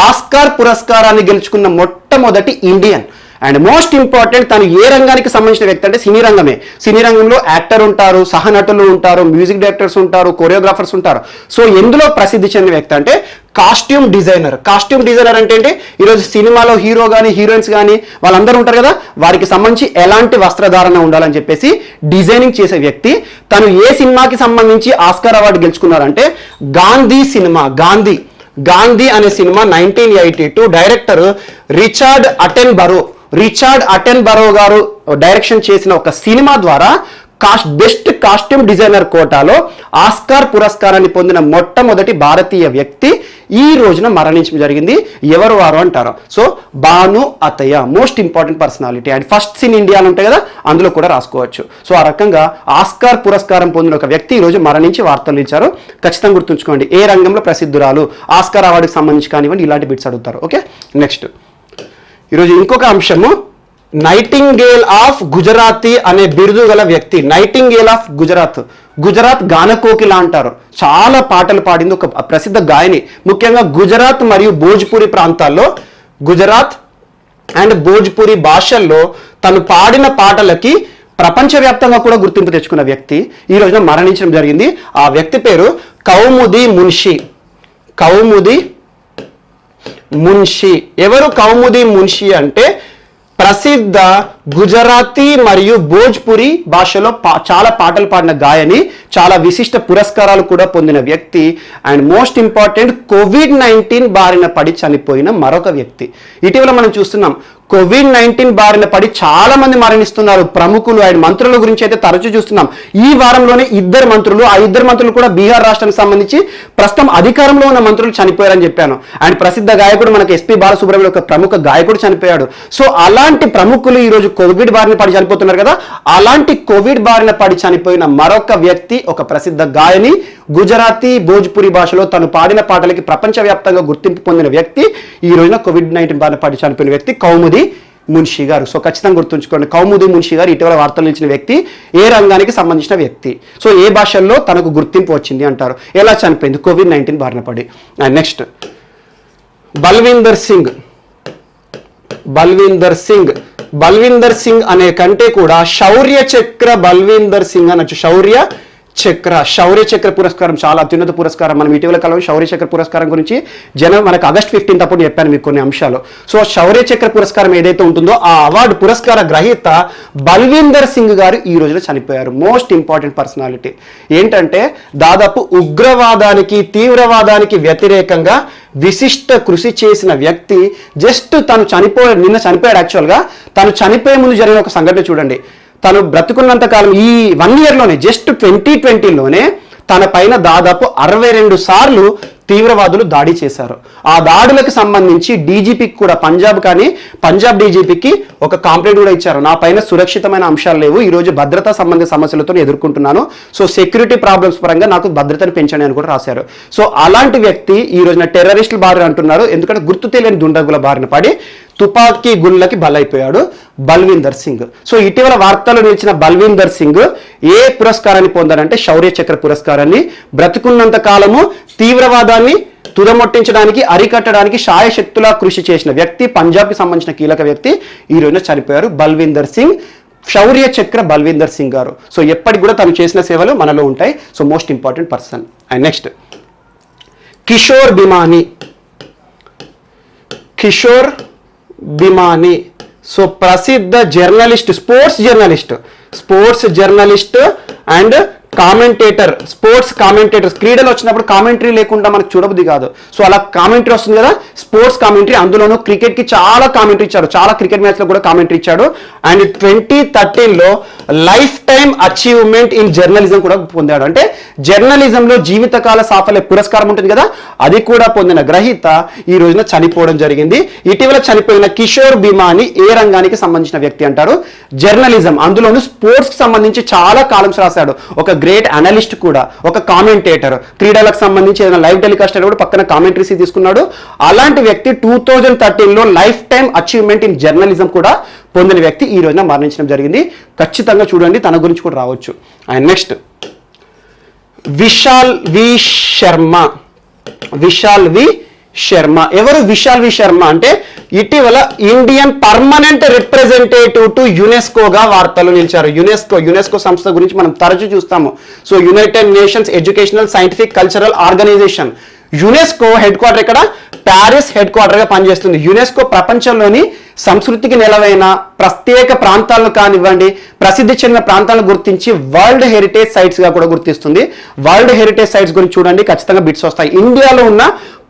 ఆస్కార్ పురస్కారాన్ని గెలుచుకున్న మొట్టమొదటి ఇండియన్. అండ్ మోస్ట్ ఇంపార్టెంట్, తను ఏ రంగానికి సంబంధించిన వ్యక్తి అంటే సినీ రంగమే. సినీ రంగంలో యాక్టర్ ఉంటారు, సహనటులు ఉంటారు, మ్యూజిక్ డైరెక్టర్స్ ఉంటారు, కొరియోగ్రాఫర్స్ ఉంటారు. సో ఎందులో ప్రసిద్ధి చెందిన వ్యక్తి అంటే కాస్ట్యూమ్ డిజైనర్. కాస్ట్యూమ్ డిజైనర్ అంటే ఏంటి? ఈరోజు సినిమాలో హీరో కానీ హీరోయిన్స్ కానీ వాళ్ళందరూ ఉంటారు కదా, వారికి సంబంధించి ఎలాంటి వస్త్రధారణ ఉండాలని చెప్పేసి డిజైనింగ్ చేసే వ్యక్తి. తను ఏ సినిమాకి సంబంధించి ఆస్కార్ అవార్డు గెలుచుకున్నారంటే గాంధీ సినిమా. గాంధీ అనే సినిమా 1982 డైరెక్టర్ రిచర్డ్ అటెన్బరో గారు డైరెక్షన్ చేసిన ఒక సినిమా ద్వారా బెస్ట్ కాస్ట్యూమ్ డిజైనర్ కోటాలో ఆస్కార్ పురస్కారాన్ని పొందిన మొట్టమొదటి భారతీయ వ్యక్తి ఈ రోజున మరణించడం జరిగింది. ఎవరు వారు అంటారు. So Bhanu Athaiya most important personality and first scene ఇండియాలో ఉంటాయి కదా, అందులో కూడా రాసుకోవచ్చు. సో ఆ రకంగా ఆస్కార్ పురస్కారం పొందిన ఒక వ్యక్తి ఈ రోజు మరణించి వార్తలు ఇచ్చారు. ఖచ్చితంగా గుర్తుంచుకోండి. ఏ రంగంలో ప్రసిద్ధురాలు, ఆస్కార్ అవార్డుకి సంబంధించి కానివ్వండి, ఇలాంటి బిట్స్ అడుగుతారు. ఓకే, నెక్స్ట్ ఈరోజు ఇంకొక అంశము, నైటింగేల్ ఆఫ్ గుజరాతీ అనే బిరుదు గల వ్యక్తి. నైటింగేల్ ఆఫ్ గుజరాత్ గానకోకిల అంటారు. చాలా పాటలు పాడింది ఒక ప్రసిద్ధ గాయని. ముఖ్యంగా గుజరాత్ మరియు భోజ్పురి ప్రాంతాల్లో, గుజరాత్ అండ్ భోజ్పురి భాషల్లో తను పాడిన పాటలకి ప్రపంచవ్యాప్తంగా కూడా గుర్తింపు తెచ్చుకున్న వ్యక్తి ఈ రోజున మరణించడం జరిగింది. ఆ వ్యక్తి పేరు కౌముది మున్షి. ఎవరు కౌముది మున్షి అంటే ప్రసిద్ధ గుజరాతీ మరియు భోజ్పురి భాషలో చాలా పాటలు పాడిన గాయని, చాలా విశిష్ట పురస్కారాలు కూడా పొందిన వ్యక్తి అండ్ మోస్ట్ ఇంపార్టెంట్ కోవిడ్-19 బారిన పడి చనిపోయిన మరొక వ్యక్తి. ఇటీవల మనం చూస్తున్నాం కోవిడ్-19 బారిన పడి చాలా మంది మరణిస్తున్నారు. ప్రముఖులు అండ్ మంత్రుల గురించి అయితే తరచూ చూస్తున్నాం. ఈ వారంలోనే ఇద్దరు మంత్రులు కూడా బీహార్ రాష్ట్రానికి సంబంధించి ప్రస్తుతం అధికారంలో ఉన్న మంత్రులు చనిపోయారని చెప్పాను. అండ్ ప్రసిద్ధ గాయకుడు మనకు ఎస్పీ బాలసుబ్రహ్మణ్యం ఒక ప్రముఖ గాయకుడు చనిపోయాడు. సో అలాంటి ప్రముఖులు ఈ రోజు కోవిడ్ బారిన పడి చనిపోతున్నారు కదా, అలాంటి కోవిడ్ బారిన పడి చనిపోయిన మరొక వ్యక్తి ఒక ప్రసిద్ధ గాయని, గుజరాతీ భోజ్పురి భాషలో తను పాడిన పాటలకి ప్రపంచవ్యాప్తంగా గుర్తింపు పొందిన వ్యక్తి, ఈ రోజున కోవిడ్-19 బారిన పడి చనిపోయిన వ్యక్తి కౌముది మున్షి గారు. సో ఖచ్చితంగా గుర్తుంచుకోండి, కౌముది మున్షి గారు ఇటీవల వార్తలు ఇచ్చిన వ్యక్తి, ఏ రంగానికి సంబంధించిన వ్యక్తి, సో ఏ భాషల్లో తనకు గుర్తింపు వచ్చింది అంటారు, ఎలా చనిపోయింది కోవిడ్-19 బారిన పడి. అండ్ నెక్స్ట్ బల్వీందర్ సింగ్ అనే కంటే కూడా శౌర్య చక్ర బల్వీందర్ సింగ్ అనొచ్చు. శౌర్య చక్ర పురస్కారం చాలా అత్యున్నత పురస్కారం. మనం ఇటీవల కాలంలో శౌర్య చక్ర పురస్కారం గురించి మనకు ఆగస్ట్ 15 అప్పుడు చెప్పాను మీకు కొన్ని అంశాలు. సో శౌర్య చక్ర పురస్కారం ఏదైతే ఉంటుందో ఆ అవార్డు పురస్కార గ్రహీత బల్వీందర్ సింగ్ గారు ఈ రోజున చనిపోయారు. Most important personality. ఏంటంటే దాదాపు ఉగ్రవాదానికి, తీవ్రవాదానికి వ్యతిరేకంగా విశిష్ట కృషి చేసిన వ్యక్తి. జస్ట్ నిన్న చనిపోయాడు. యాక్చువల్గా తను చనిపోయే ముందు జరిగిన ఒక సంఘటన చూడండి. తను బ్రతుకున్నంత కాలం ఈ 1 ఇయర్లోనే, జస్ట్ 2020లోనే తన పైన దాదాపు 62 సార్లు తీవ్రవాదులు దాడి చేశారు. ఆ దాడులకు సంబంధించి డీజీపీకి కూడా, పంజాబ్ డీజీపీకి ఒక కంప్లైంట్ కూడా ఇచ్చారు. నా పైన సురక్షితమైన అంశాలు లేవు, ఈరోజు భద్రతా సంబంధిత సమస్యలతో ఎదుర్కొంటున్నాను, సో సెక్యూరిటీ ప్రాబ్లమ్స్ పరంగా నాకు భద్రతను పెంచండి అని కూడా రాశారు. సో అలాంటి వ్యక్తి ఈ రోజున టెర్రరిస్టుల బారిన అంటున్నారు, ఎందుకంటే గుర్తు తెలియని దుండగుల బారిన పడి తుపాకీ గుళ్ళకి బలైపోయాడు బల్వీందర్ సింగ్. సో ఇటీవల వార్తలు నిలిచిన బల్వీందర్ సింగ్ ఏ పురస్కారాన్ని పొందారంటే శౌర్య చక్ర పురస్కారాన్ని. బ్రతుకున్నంత కాలము తీవ్రవాదాన్ని తుదమొట్టించడానికి, అరికట్టడానికి శాయశక్తులా కృషి చేసిన వ్యక్తి, పంజాబ్కి సంబంధించిన కీలక వ్యక్తి ఈ రోజున చనిపోయారు. బల్వీందర్ సింగ్, శౌర్య చక్ర బల్వీందర్ సింగ్ గారు. సో ఎప్పటికి కూడా తను చేసిన సేవలు మనలో ఉంటాయి. So most important person. And next Kishore Bhimani. So ప్రసిద్ధ journalist, sports journalist and commentator. Sports commentators, క్రీడలు వచ్చినప్పుడు కామెంటరీ లేకుండా మనకు చూడబుద్ది కాదు. సో అలా కామెంటరీ వస్తుంది కదా, స్పోర్ట్స్ కామెంటరీ. అందులోనూ క్రికెట్కి చాలా కామెంటరీ ఇచ్చారు, చాలా క్రికెట్ మ్యాచ్లో కూడా కామెంటరీ ఇచ్చాడు. అండ్ 2013లో lifetime achievement in journalism కూడా పొందాడు. అంటే జర్నలిజంలో జీవితకాల సాఫల్య పురస్కారం ఉంటుంది కదా, అది కూడా పొందిన గ్రహీత ఈ రోజున చనిపోవడం జరిగింది. ఇటీవల చనిపోయిన కిషోర్ బిమానీ ఏ రంగానికి సంబంధించిన వ్యక్తి అంటారు? జర్నలిజం. అందులోనూ స్పోర్ట్స్కి సంబంధించి చాలా కాలమ్స్ రాశాడు. ఒక గ్రేట్ అనలిస్ట్ కూడా, ఒక కామెంటేటర్. క్రీడలకు సంబంధించి ఏదైనా లైవ్ టెలికాస్ట్ కూడా పక్కన కామెంటరీస్ తీసుకున్నాడు. అలాంటి వ్యక్తి 2013లో lifetime achievement in journalism కూడా పొందిన వ్యక్తి ఈ రోజున మరణించడం జరిగింది. ఖచ్చితంగా చూడండి, తన గురించి కూడా రావచ్చు. And next Vishal V Sharma. ఎవరు విశాల్ వి శర్మ అంటే ఇటీవల ఇండియన్ పర్మనెంట్ రిప్రజెంటేటివ్ టు యునెస్కోగా వార్తలు నిలిచారు. యునెస్కో సంస్థ గురించి మనం తరచూ చూస్తాము. So United Nations Educational, Scientific, Cultural Organization. UNESCO head quarter ఇక్కడ ప్యారిస్ హెడ్ క్వార్టర్గా పనిచేస్తుంది. యునెస్కో ప్రపంచంలోని సంస్కృతికి నెలవైన ప్రత్యేక ప్రాంతాలను కానివ్వండి, ప్రసిద్ధి చెందిన ప్రాంతాలను గుర్తించి వరల్డ్ హెరిటేజ్ సైట్స్గా కూడా గుర్తిస్తుంది. వరల్డ్ హెరిటేజ్ సైట్స్ గురించి చూడండి, ఖచ్చితంగా బిట్స్ వస్తాయి. ఇండియాలో ఉన్న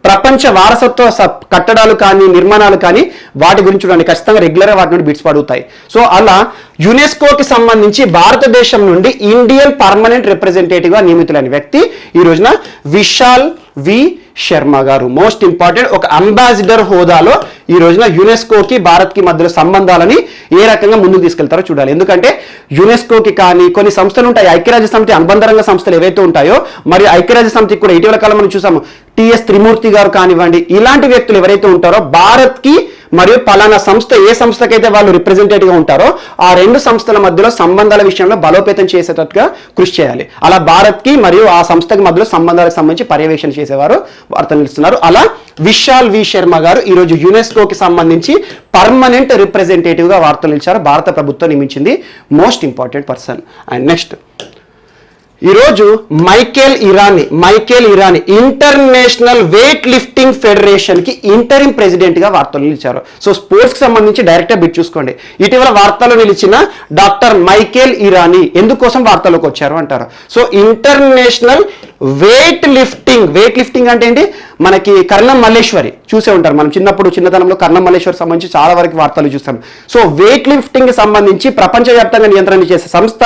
ప్రపంచ వారసత్వ కట్టడాలు కానీ నిర్మాణాలు కానీ వాటి గురించి చూడండి, ఖచ్చితంగా రెగ్యులర్గా వాటి నుండి బిట్స్ పడుతాయి. సో అలా యునెస్కోకి సంబంధించి భారతదేశం నుండి ఇండియన్ పర్మనెంట్ రిప్రజెంటేటివ్గా నియమితులైన వ్యక్తి ఈ రోజున విశాల్ వి శర్మ గారు. మోస్ట్ ఇంపార్టెంట్, ఒక అంబాసిడర్ హోదాలో ఈ రోజున యునెస్కోకి భారత్కి మధ్యలో సంబంధాలని ఏ రకంగా ముందుకు తీసుకెళ్తారో చూడాలి. ఎందుకంటే యునెస్కోకి కానీ కొన్ని సంస్థలు ఉంటాయి, ఐక్యరాజ్య సమితి అనుబంధ రంగ సంస్థలు ఏవైతే ఉంటాయో, మరియు ఐక్యరాజ్య సమితికి కూడా ఇటీవల కాలం మనం చూసాము టిఎస్ త్రిమూర్తి గారు కానివ్వండి, ఇలాంటి వ్యక్తులు ఎవరైతే ఉంటారో భారత్కి మరియు పలానా సంస్థ ఏ సంస్థకైతే వాళ్ళు రిప్రజెంటేటివ్గా ఉంటారో ఆ రెండు సంస్థల మధ్యలో సంబంధాల విషయంలో బలోపేతం చేసేటట్టుగా కృషి చేయాలి. అలా భారత్కి మరియు ఆ సంస్థకి మధ్యలో సంబంధాలకు సంబంధించి పర్యవేక్షణ చేసేవారు వార్తలు ఇస్తున్నారు. అలా విశాల్ వి శర్మ గారు ఈరోజు యునెస్కోకి సంబంధించి పర్మనెంట్ రిప్రజెంటేటివ్గా వార్తలు ఇచ్చారు. భారత ప్రభుత్వం నియమించింది. Most important person. And next ఈరోజు Michael Irani international weightlifting federation కి ఇంటరిమ్ ప్రెసిడెంట్ గా వార్తలు నిలిచారు. సో స్పోర్ట్స్ కి సంబంధించి డైరెక్ట్ బిట్ చూసుకోండి. ఇటీవల వార్తల్లో నిలిచిన డాక్టర్ మైకేల్ ఇరానీ ఎందుకోసం వార్తల్లోకి వచ్చారు అంటారు. సో ఇంటర్నేషనల్ వెయిట్ లిఫ్టింగ్ అంటే ఏంటి, మనకి కర్ణం మల్లేశ్వరి చూసే ఉంటారు, మనం చిన్నతనంలో కర్ణం మల్లేశ్వరి సంబంధించి చాలా వరకు వార్తలు చూస్తాం. సో వెయిట్ లిఫ్టింగ్ కి సంబంధించి ప్రపంచవ్యాప్తంగా నియంత్రణ చేసే సంస్థ,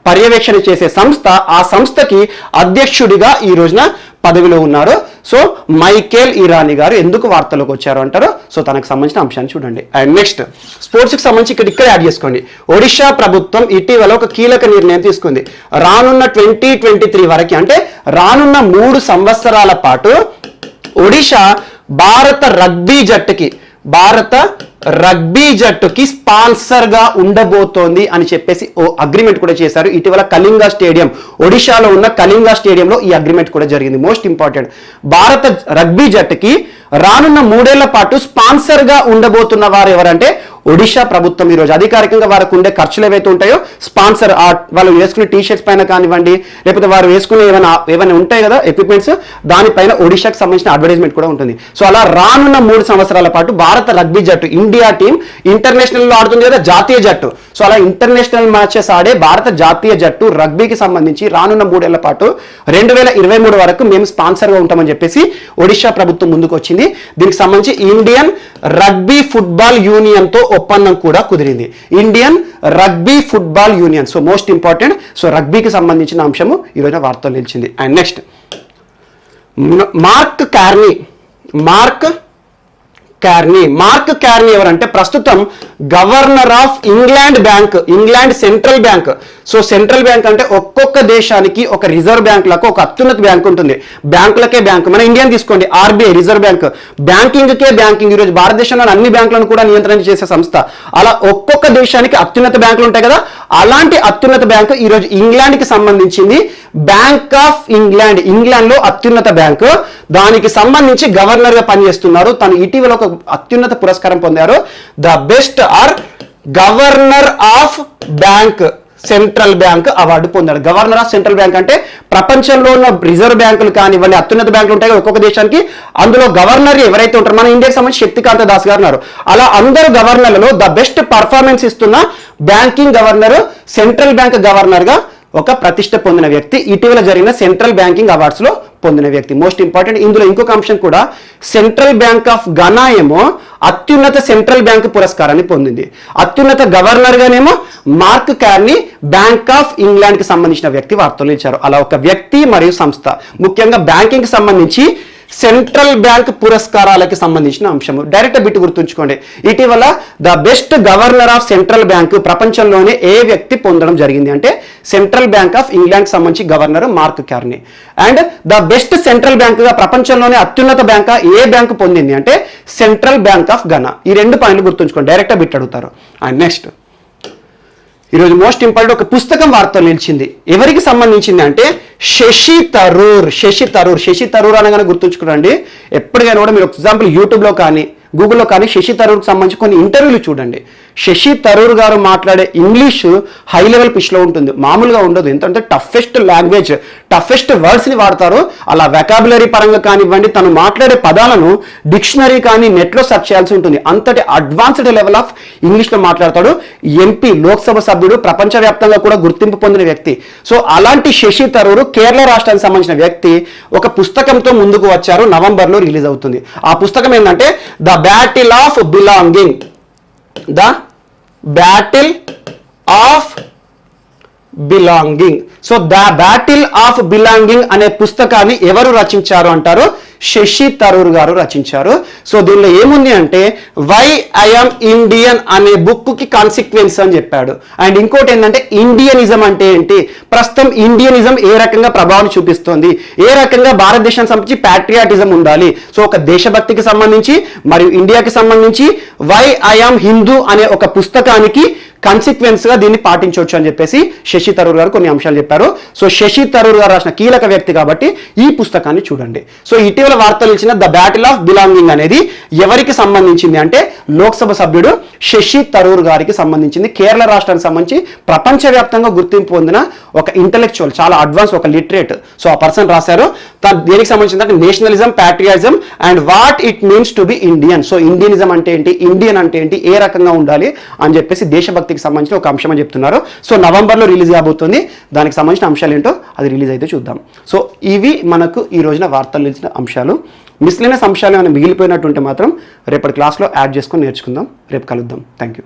పర్యవేక్షణ చేసే సంస్థ, ఆ సంస్థకి అధ్యక్షుడిగా ఈ రోజున పదవిలో ఉన్నారు. సో మైకేల్ ఇరానీ గారు ఎందుకు వార్తలోకి వచ్చారు అంటారు. సో తనకు సంబంధించిన అంశాన్ని చూడండి. అండ్ నెక్స్ట్ స్పోర్ట్స్కి సంబంధించి ఇక్కడ యాడ్ చేసుకోండి. ఒడిషా ప్రభుత్వం ఇటీవల ఒక కీలక నిర్ణయం తీసుకుంది. రానున్న 2023 వరకు అంటే రానున్న 3 సంవత్సరాల పాటు ఒడిషా భారత రగ్బీ జట్టుకి స్పాన్సర్ గా ఉండబోతోంది అని చెప్పేసి ఓ అగ్రిమెంట్ కూడా చేశారు. ఇటీవల కళింగ స్టేడియం, ఒడిషాలో ఉన్న కళింగ స్టేడియంలో ఈ అగ్రిమెంట్ కూడా జరిగింది. మోస్ట్ ఇంపార్టెంట్, భారత రగ్బీ జట్టుకి రానున్న 3 ఏళ్ల పాటు స్పాన్సర్ గా ఉండబోతున్న వారు ఎవరంటే ఒడిషా ప్రభుత్వం. ఈరోజు అధికారికంగా వారికి ఉండే ఖర్చులు ఏవైతే ఉంటాయో స్పాన్సర్, వాళ్ళు వేసుకునే టీషర్ట్స్ పైన కానివ్వండి, లేకపోతే వారు వేసుకునే ఏమైనా ఉంటాయి కదా ఎక్విప్మెంట్స్, దానిపైన ఒడిషాకి సంబంధించిన అడ్వర్టైజ్మెంట్ కూడా ఉంటుంది. సో అలా రానున్న 3 సంవత్సరాల పాటు భారత రగ్బీ జట్టు, ఇండియా టీం ఇంటర్నేషనల్ లో ఆడుతుంది కదా జాతీయ జట్టు, సో అలా ఇంటర్నేషనల్ మ్యాచెస్ ఆడే భారత జాతీయ జట్టు రగ్బీకి సంబంధించి రానున్న 3 ఏళ్ల పాటు 2023 వరకు మేము స్పాన్సర్ గా ఉంటామని చెప్పేసి ఒడిషా ప్రభుత్వం ముందుకు వచ్చింది. దీనికి సంబంధించి ఇండియన్ రగ్బీ ఫుట్బాల్ యూనియన్ తో ఒప్పందం కూడా కుదిరింది. Indian rugby football union. So most important, so రగ్బీకి సంబంధించిన అంశము ఈరోజు వార్తలు నిలిచింది. అండ్ నెక్స్ట్ మార్క్ కార్నీ ఎవరంటే ప్రస్తుతం governor of England central bank. So central bank అంటే ఒక్కొక్క దేశానికి ఒక రిజర్వ్ బ్యాంక్ లాగా ఒక అత్యున్నత బ్యాంక్ ఉంటుంది. బ్యాంకులకే బ్యాంక్, మన ఇండియా తీసుకోండి ఆర్బీఐ రిజర్వ్ బ్యాంక్, బ్యాంకింగ్ ఈరోజు భారతదేశంలోని అన్ని బ్యాంకులను కూడా నియంత్రణ చేసే సంస్థ. అలా ఒక్కొక్క దేశానికి అత్యున్నత బ్యాంకులు ఉంటాయి కదా, అలాంటి అత్యున్నత బ్యాంకు ఈరోజు ఇంగ్లాండ్కి సంబంధించింది. బ్యాంక్ ఆఫ్ ఇంగ్లాండ్ లో అత్యున్నత బ్యాంకు, దానికి సంబంధించి గవర్నర్ గా పనిచేస్తున్నారు. తను ఇటీవల ఒక అత్యున్నత పురస్కారం పొందారు. The best or governor of bank central bank award పొందాడు. గవర్నర్ ఆఫ్ సెంట్రల్ బ్యాంక్ అంటే ప్రపంచంలో ఉన్న రిజర్వ్ బ్యాంకులు కానివ్వండి, అత్యున్నత బ్యాంకులు ఉంటాయి ఒక్కొక్క దేశానికి, అందులో గవర్నర్ ఎవరైతే ఉంటారో మన ఇండియాకి సంబంధించి శక్తికాంత దాస్ గారు ఉన్నారు. అలా అందరు గవర్నర్లలో ద బెస్ట్ పర్ఫార్మెన్స్ ఇస్తున్న banking governor, central bank governor గా ఒక ప్రతిష్ట పొందిన వ్యక్తి, ఇటీవల జరిగిన సెంట్రల్ బ్యాంకింగ్ అవార్డ్స్ లో పొందిన వ్యక్తి. మోస్ట్ ఇంపార్టెంట్, ఇందులో ఇంకొక అంశం కూడా, సెంట్రల్ బ్యాంక్ ఆఫ్ ఘనా ఏమో అత్యున్నత సెంట్రల్ బ్యాంక్ పురస్కారాన్ని పొందింది. అత్యున్నత గవర్నర్ గానేమో Mark Carney bank of England కి సంబంధించిన వ్యక్తి వార్తలు ఇచ్చారు. అలా ఒక వ్యక్తి మరియు సంస్థ, ముఖ్యంగా బ్యాంకింగ్ కి సంబంధించి సెంట్రల్ బ్యాంక్ పురస్కారాలకి సంబంధించిన అంశము. డైరెక్ట్ బిట్ గుర్తుంచుకోండి. ఇటీవల the best governor of central bank ప్రపంచంలోనే ఏ వ్యక్తి పొందడం జరిగింది అంటే సెంట్రల్ బ్యాంక్ ఆఫ్ ఇంగ్లాండ్ సంబంధించి governor mark Carney. And the best central bank గా ప్రపంచంలోనే అత్యున్నత బ్యాంక్ ఏ బ్యాంక్ పొందింది అంటే సెంట్రల్ బ్యాంక్ ఆఫ్ ఘనా. ఈ 2 పాయింట్లు గుర్తుంచుకోండి, డైరెక్ట్ బిట్ అడుగుతారు. అండ్ నెక్స్ట్ ఈరోజు మోస్ట్ ఇంపార్టెంట్, ఒక పుస్తకం వార్తలు నిలిచింది. ఎవరికి సంబంధించింది అంటే శశి థరూర్ అనగానే గుర్తుంచుకోండి. ఎప్పటికైనా కూడా మీరు ఎగ్జాంపుల్ యూట్యూబ్లో కానీ గూగుల్లో కానీ శశి థరూర్కి సంబంధించి కొన్ని ఇంటర్వ్యూలు చూడండి. శశి థరూర్ గారు మాట్లాడే ఇంగ్లీష్ హై లెవెల్ పిచ్లో ఉంటుంది, మామూలుగా ఉండదు. ఎందుకంటే టఫెస్ట్ లాంగ్వేజ్, టఫెస్ట్ వర్డ్స్ని వాడతారు. అలా వెకాబులరీ పరంగా కానివ్వండి, తను మాట్లాడే పదాలను డిక్షనరీ కానీ నెట్లో సెర్చ్ చేయాల్సి ఉంటుంది. అంతటి అడ్వాన్స్డ్ లెవెల్ ఆఫ్ ఇంగ్లీష్లో మాట్లాడతాడు. ఎంపీ, లోక్సభ సభ్యుడు, ప్రపంచవ్యాప్తంగా కూడా గుర్తింపు పొందిన వ్యక్తి. సో అలాంటి శశి థరూర్ కేరళ రాష్ట్రానికి సంబంధించిన వ్యక్తి ఒక పుస్తకంతో ముందుకు వచ్చారు. నవంబర్లో రిలీజ్ అవుతుంది. ఆ పుస్తకం ఏంటంటే the battle of belonging. The battle of belonging. So the battle of belonging అనే పుస్తకాన్ని ఎవరు రచించారు అంటారు? శశి థరూర్ గారు రచించారు. సో దీనిలో ఏముంది అంటే వై ఐఎమ్ ఇండియన్ అనే బుక్ కి కాన్సిక్వెన్స్ అని చెప్పాడు. అండ్ ఇంకోటి ఏంటంటే ఇండియనిజం అంటే ఏంటి, ప్రస్తుతం ఇండియనిజం ఏ రకంగా ప్రభావం చూపిస్తోంది, ఏ రకంగా భారతదేశానికి సంబంధించి ప్యాట్రియాటిజం ఉండాలి. సో ఒక దేశభక్తికి సంబంధించి మరియు ఇండియాకి సంబంధించి వై ఐఎమ్ హిందూ అనే ఒక పుస్తకానికి కాన్సిక్వెన్స్ గా దీన్ని పాటించవచ్చు అని చెప్పేసి శశి థరూర్ గారు కొన్ని అంశాలు చెప్పారు. సో శశి థరూర్ గారు రాసిన కీలక వ్యక్తి కాబట్టి ఈ పుస్తకాన్ని చూడండి. సో ఇటీవల వార్తలు ఇచ్చిన ద బ్యాటిల్ ఆఫ్ బిలాంగింగ్ అనేది ఎవరికి సంబంధించింది అంటే లోక్సభ సభ్యుడు శశి థరూర్ గారికి సంబంధించింది. కేరళ రాష్ట్రానికి సంబంధించి ప్రపంచవ్యాప్తంగా గుర్తింపు పొందిన ఒక ఇంటలెక్చువల్, చాలా అడ్వాన్స్, ఒక లిటరేట్. సో ఆ పర్సన్ రాశారు. దేనికి సంబంధించింది అంటే nationalism, patriotism and what it means to be Indian. So Indianism అంటే ఏంటి, ఇండియన్ అంటే ఏంటి, ఏ రకంగా ఉండాలి అని చెప్పేసి దేశభక్తికి సంబంధించిన ఒక అంశం అని చెప్తున్నారు. సో నవంబర్లో రిలీజ్ కాబోతుంది. దానికి సంబంధించిన అంశాలు ఏంటో అది రిలీజ్ అయితే చూద్దాం. సో ఇవి మనకు ఈ రోజున వార్తలు నిలిచిన అంశాలు. మిస్లైనస్ అంశాలు ఏమైనా మిగిలిపోయినట్టుంటే మాత్రం రేపటి క్లాస్లో యాడ్ చేసుకొని నేర్చుకుందాం. రేపు కలుద్దాం. Thank you.